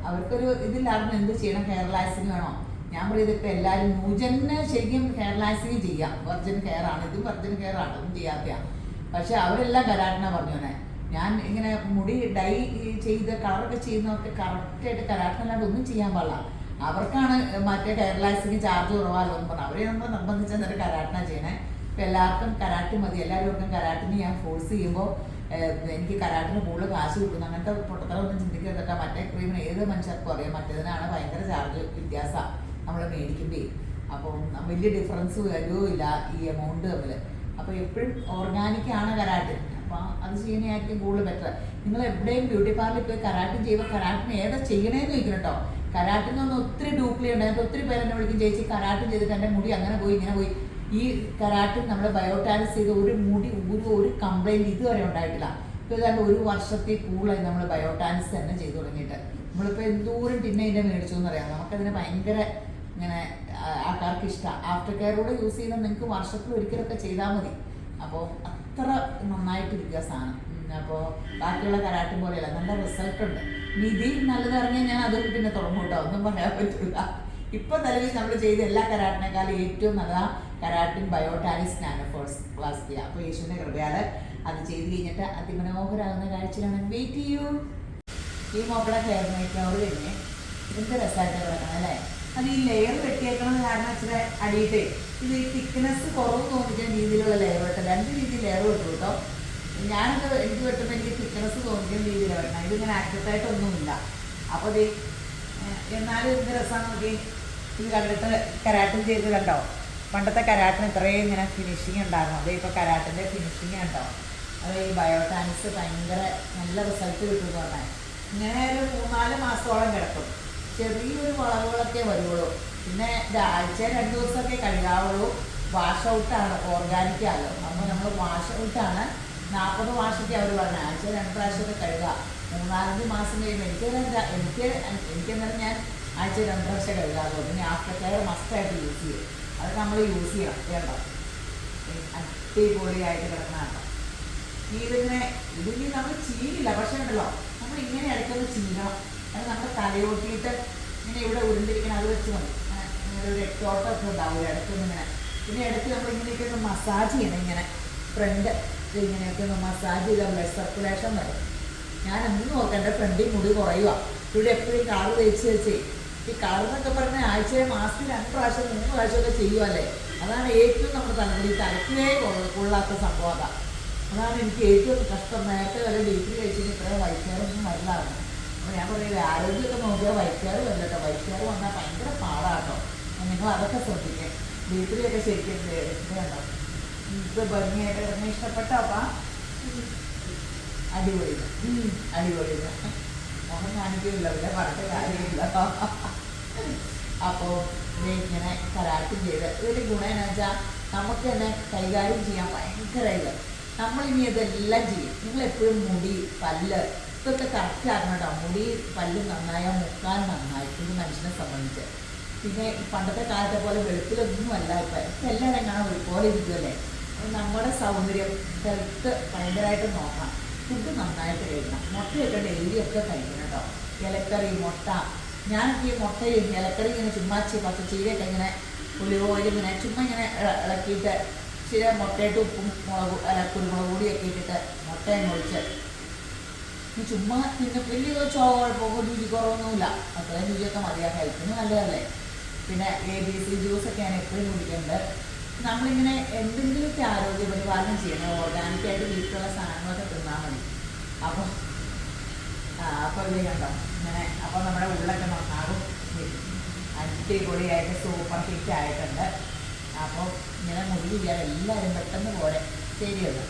അവർക്കൊരു ഇതില്ലായിരുന്നു എന്ത് ചെയ്യണം, ഹെയർ ലാക്സിങ് വേണോ. ഞാൻ പറയുന്നത് ഇപ്പോൾ എല്ലാവരും ന്യൂജന് ശരിക്കും ഹെയർ ലാക്സിങ് ചെയ്യാം, വെർജിൻ ഹെയർ ആണ്, ഇത് വെർജിൻ ഹെയർ ആണ്, ഒന്നും ചെയ്യാത്തതാണ്. പക്ഷെ അവരെല്ലാം കരാട്ടിനാണ് പറഞ്ഞോനെ. ഞാൻ ഇങ്ങനെ മുടി ഡൈ ചെയ്ത് കളറൊക്കെ ചെയ്യുന്നവർക്ക് കറക്റ്റായിട്ട് കരാട്ടിനല്ലാണ്ട് ഒന്നും ചെയ്യാൻ പാടില്ല. അവർക്കാണ് മറ്റേ ഹെയർ ലാക്സിങ് ചാർജ് കുറവാല്ലോ എന്ന് പറഞ്ഞു. അവരെ നമ്മൾ നിർബന്ധിച്ച് എന്നിട്ട് കരാട്ടിനാണ് ചെയ്യണേ. ഇപ്പം എല്ലാവർക്കും കരാട്ടി മതി, എല്ലാവർക്കും കരാട്ടിന് ഞാൻ ഫോഴ്സ് ചെയ്യുമ്പോൾ എനിക്ക് കരാട്ടിന് കൂടുതൽ കാശ് കിട്ടുന്നു അങ്ങനത്തെ പൊട്ടത്തരമൊന്നും ചിന്തിക്കരുതൊക്കെ. മറ്റേ ക്രീമിന് ഏത് മനുഷ്യർക്കും അറിയാം, മറ്റേതിനാണ് ഭയങ്കര ചാർജ് വ്യത്യാസമാണ് നമ്മൾ മേടിക്കുമ്പോൾ. അപ്പം വലിയ ഡിഫറൻസ് വരുമില്ല ഈ എമൗണ്ട് തമ്മിൽ. അപ്പോൾ എപ്പോഴും ഓർഗാനിക്കാണ് കരാട്ടിൻ. അപ്പോൾ അത് ചെയ്യുന്നതായിരിക്കും കൂടുതൽ ബെറ്റർ. നിങ്ങൾ എവിടെയും ബ്യൂട്ടി പാർലറിൽ പോയി കരാട്ടിൻ ചെയ്യുമ്പോൾ കരാട്ടിന് ഏതാ ചെയ്യണേന്ന് ചോദിക്കണം കേട്ടോ. കരാട്ടിൽ നിന്ന് ഒത്തിരി ഡ്യൂപ്ലി ഉണ്ട്. എനിക്ക് ഒത്തിരി പേരെന്നെ വിളിക്കും, ചേച്ചി കരാട്ടിൻ ചെയ്തിട്ട് എൻ്റെ മുടി അങ്ങനെ പോയി ഇങ്ങനെ പോയി. ഈ കരാട്ടിൻ നമ്മൾ ബയോടാനിസ് ചെയ്ത് ഒരു മുടി ഒരു കംപ്ലൈൻറ്റ് ഇതുവരെ ഉണ്ടായിട്ടില്ല. ഇപ്പോൾ ഏതാണ്ട് 1 വർഷത്തിൽ കൂടുതലായി നമ്മൾ ബയോടാനിസ് തന്നെ ചെയ്തു തുടങ്ങിയിട്ട്. നമ്മളിപ്പോൾ എന്തോരം ടിന്നെ ഇതിൻ്റെ മേടിച്ചു എന്നറിയാം. നമുക്കതിന് ഭയങ്കര ഇങ്ങനെ ആൾക്കാർക്ക് ഇഷ്ടമാണ്. ആഫ്റ്റർ കെയറോടെ യൂസ് ചെയ്യുന്നത് നിങ്ങൾക്ക് വർഷത്തിൽ ഒരിക്കലൊക്കെ ചെയ്താൽ മതി. അപ്പോൾ അത്ര നന്നായിട്ടിരിക്കുക സാധനം. അപ്പോൾ ബാക്കിയുള്ള കരാട്ടിൻ പോലെയല്ല, നല്ല റിസൾട്ട് ഉണ്ട്. നിധി നല്ലത് ഇറങ്ങിയാൽ ഞാൻ അതും പിന്നെ തുടങ്ങും കേട്ടോ, ഒന്നും പറയാൻ പറ്റില്ല. ഇപ്പോൾ നിലവിൽ നമ്മൾ ചെയ്ത എല്ലാ കരാട്ടിനേക്കാളും ഏറ്റവും നല്ല കരാട്ടിൻ ബയോടാനിസ് നാനോ ഫോഴ്സ് പ്ലാസ്റ്റിയ. അപ്പോൾ യേശുവിൻ്റെ കൃപയാൽ അത് ചെയ്ത് കഴിഞ്ഞിട്ട് അതിമനോഹരമാകുന്ന കാഴ്ചയിലാണ്. വെയിറ്റ് ചെയ്യൂ. ഈ മോക്കടെ ഹെയർ മേക്കോർ കഴിഞ്ഞ് എന്ത് രസമായിട്ട് കിടക്കണം അല്ലേ. അത് ഈ ലെയർ വെട്ടിയേക്കണമെന്ന് കാരണം ഇച്ചിരി അടിയിട്ടേ ഇത് ഈ തിക്നെസ് കുറവ് തോന്നിക്കുന്ന രീതിയിലുള്ള ലെയർ വെട്ടം. 2 രീതിയിൽ ലെയർ വെട്ടു കേട്ടോ. ഞാനൊക്കെ എനിക്ക് വെട്ടുമ്പോൾ എനിക്ക് തിക്നെസ് തോന്നിക്കുന്ന രീതിയിലാണ് വെട്ടണം. ഇതിങ്ങനെ അറ്റത്തായിട്ടൊന്നുമില്ല. അപ്പോൾ ഇത് എന്നാലും എന്ത് രസമാണ് നോക്കി. ഇത് കണ്ടിട്ട് കരാട്ടും ചെയ്ത് കണ്ടോ. പണ്ടത്തെ കരാട്ടിന് ഇത്രയും ഇങ്ങനെ ഫിനിഷിങ് ഉണ്ടായിരുന്നു. അത് ഇപ്പോൾ കരാട്ടിൻ്റെ ഫിനിഷിങ് കണ്ടോ. അത് ഈ ബയോടാനിക്സ് ഭയങ്കര നല്ല റിസൾട്ട് കിട്ടുമെന്ന് പറഞ്ഞാൽ ഇങ്ങനെ ഒരു 3-4 മാസത്തോളം കിടക്കും. ചെറിയൊരു വളവുകളൊക്കെ വരുള്ളൂ. പിന്നെ ആഴ്ച 2 ദിവസമൊക്കെ കഴുകാവുള്ളൂ. വാഷ് ഔട്ടാണ്, ഓർഗാനിക്കാണല്ലോ. നമ്മൾ വാഷ് ഔട്ടാണ്. 40 വാഷൊക്കെ അവർ പറഞ്ഞത്. ആഴ്ച 2 പ്രാവശ്യമൊക്കെ കഴുകുക. 3-4 മാസം കഴിയുമ്പോൾ എനിക്കെന്നാലും ഞാൻ ആഴ്ച 2 പ്രാവശ്യം കഴുകാറുള്ളൂ. പിന്നെ ആഫ്റ്റർ കെയർ മസ്റ്റായിട്ട് യൂസ് ചെയ്യും. അത് നമ്മൾ യൂസ് ചെയ്യണം. കേട്ടോ, അടിപൊളിയായിട്ട് കിടക്കണോ. ഇതിങ്ങനെ നമ്മൾ ചീനില്ല. പക്ഷേ ഉണ്ടല്ലോ നമ്മൾ ഇങ്ങനെ ഇടയ്ക്കൊന്ന് ചീനണം. അത് നമ്മുടെ തലയോട്ടിയിട്ട് ഇങ്ങനെ ഇവിടെ ഉരുണ്ടിരിക്കണം. അത് വെച്ച് മതി. ഇങ്ങനെ ഒരു രക്തോട്ടമൊക്കെ ഉണ്ടാവില്ല ഇടയ്ക്കൊന്നിങ്ങനെ. പിന്നെ ഇടയ്ക്ക് നമ്മൾ ഇങ്ങനെയൊക്കെ ഒന്ന് മസാജ് ചെയ്യണം. ഇങ്ങനെ ഫ്രണ്ട് ഇങ്ങനെയൊക്കെ ഒന്ന് മസാജ് ചെയ്താൽ ബ്ലഡ് സർക്കുലേഷൻ വരും. ഞാൻ എന്തെന്ന് നോക്കാം, എൻ്റെ ഫ്രണ്ടിൽ മുടി കുറയുക. ഇവിടെ എപ്പോഴും കളർ തേച്ച് ഈ കളർ എന്നൊക്കെ പറഞ്ഞാൽ ആഴ്ചയിൽ മാസത്തിൽ 2 പ്രാവശ്യം 3 പ്രാവശ്യമൊക്കെ ചെയ്യുമല്ലേ. അതാണ് ഏറ്റവും നമ്മുടെ തലമുടി തലയ്ക്കേ കൊള്ളാത്ത സംഭവം. അതാണ് എനിക്ക് ഏറ്റവും കഷ്ടം. നേരത്തെ വരെ ഡീപ്രി കഴിച്ചിട്ട് ഇത്രയും വൈറ്റ് വരലാണ്. അപ്പോൾ ഞാൻ പറയുന്നത് ആരോഗ്യമൊക്കെ നോക്കിയാൽ വൈറ്റ് ഹെയർ വരില്ലട്ടോ. വൈറ്റ് ഹെയർ വന്നാൽ ഭയങ്കര പാടാട്ടോ. നിങ്ങൾ അതൊക്കെ ശ്രദ്ധിക്കുക. ഡീപ്രിയൊക്കെ ശരിക്കും കണ്ടോ. ഇത് ഭംഗിയായിട്ട് ഇറങ്ങി ഇഷ്ടപ്പെട്ടോ. അപ്പം അടിപൊളിയില്ല അടിപൊളിയില്ല. മുഖം കാണിക്കില്ല, പിന്നെ പറഞ്ഞിട്ട് കാര്യമില്ല. അപ്പോൾ ഇങ്ങനെ കരാട്ടും ചെയ്ത് ഇതിൻ്റെ ഗുണം എന്ന് വെച്ചാൽ നമുക്ക് തന്നെ കൈകാര്യം ചെയ്യാൻ ഭയങ്കര ഇത്. നമ്മളിനി ഇതെല്ലാം ചെയ്യും. നിങ്ങളെപ്പോഴും മുടി പല്ല് ഇതൊക്കെ കറക്റ്റ് ആക്കണം കേട്ടോ. മുടി പല്ല് നന്നായാൽ മുക്കാൻ നന്നായി. ഇത് മനുഷ്യനെ സംബന്ധിച്ച്. പിന്നെ പണ്ടത്തെ കാലത്തെ പോലെ വെളുപ്പിലൊന്നും അല്ല. ഇപ്പം എല്ലാവരും കാണാൻ ഒരുപോലെ ഇരിക്കുമല്ലേ. അപ്പോൾ നമ്മുടെ സൗന്ദര്യം ഹെൽത്ത് ഭയങ്കരമായിട്ട് നോക്കണം. ഫുഡ് നന്നായിട്ട് കഴിക്കണം. മുട്ടയൊക്കെ ഡെയിലിയൊക്കെ കഴിക്കണം കേട്ടോ. ഇലക്കറി മുട്ട. ഞാനൊക്കെ ഈ മുട്ടയും ഇലക്കറി ഇങ്ങനെ ചുമ്മാ പച്ചച്ചീരയൊക്കെ ഇങ്ങനെ ഒലിവ് ഓയിൽ ഇങ്ങനെ ചുമ്മാ ഇങ്ങനെ ഇളക്കിയിട്ട് ഇച്ചിരി മുട്ടയിട്ട് ഉപ്പും കുരുമുളക് പൊടിയൊക്കെ ഇട്ടിട്ട് മുട്ടയും ഒഴിച്ച് ചുമ്മാ പിന്നെ വലിയ കുഴപ്പമോ രുചി കുറവൊന്നുമില്ല. അത്രയും രുചിയൊക്കെ മതിയാ. ഹെൽത്തിന് നല്ലതല്ലേ. പിന്നെ ABC ജ്യൂസൊക്കെ ഞാൻ എപ്പോഴും കുടിക്കുന്നുണ്ട്. നമ്മളിങ്ങനെ എന്തെങ്കിലുമൊക്കെ ആരോഗ്യ പരിപാലനം ചെയ്യണം. ഓർഗാനിക്കായിട്ട് വീട്ടിലുള്ള സാധനങ്ങളൊക്കെ തിന്നാൽ മതി. അപ്പോൾ ഇത് കണ്ടോ ഇങ്ങനെ. അപ്പോൾ നമ്മുടെ ഉള്ളൊക്കെ നന്നാകും. അടിപൊളിയായിട്ട് സൂപ്പർ ഹിറ്റ് ആയിട്ടുണ്ട്. അപ്പോൾ ഇങ്ങനെ മുടി ചെയ്യാൻ എല്ലാവരും പെട്ടെന്ന് പോലെ ശരിയല്ല.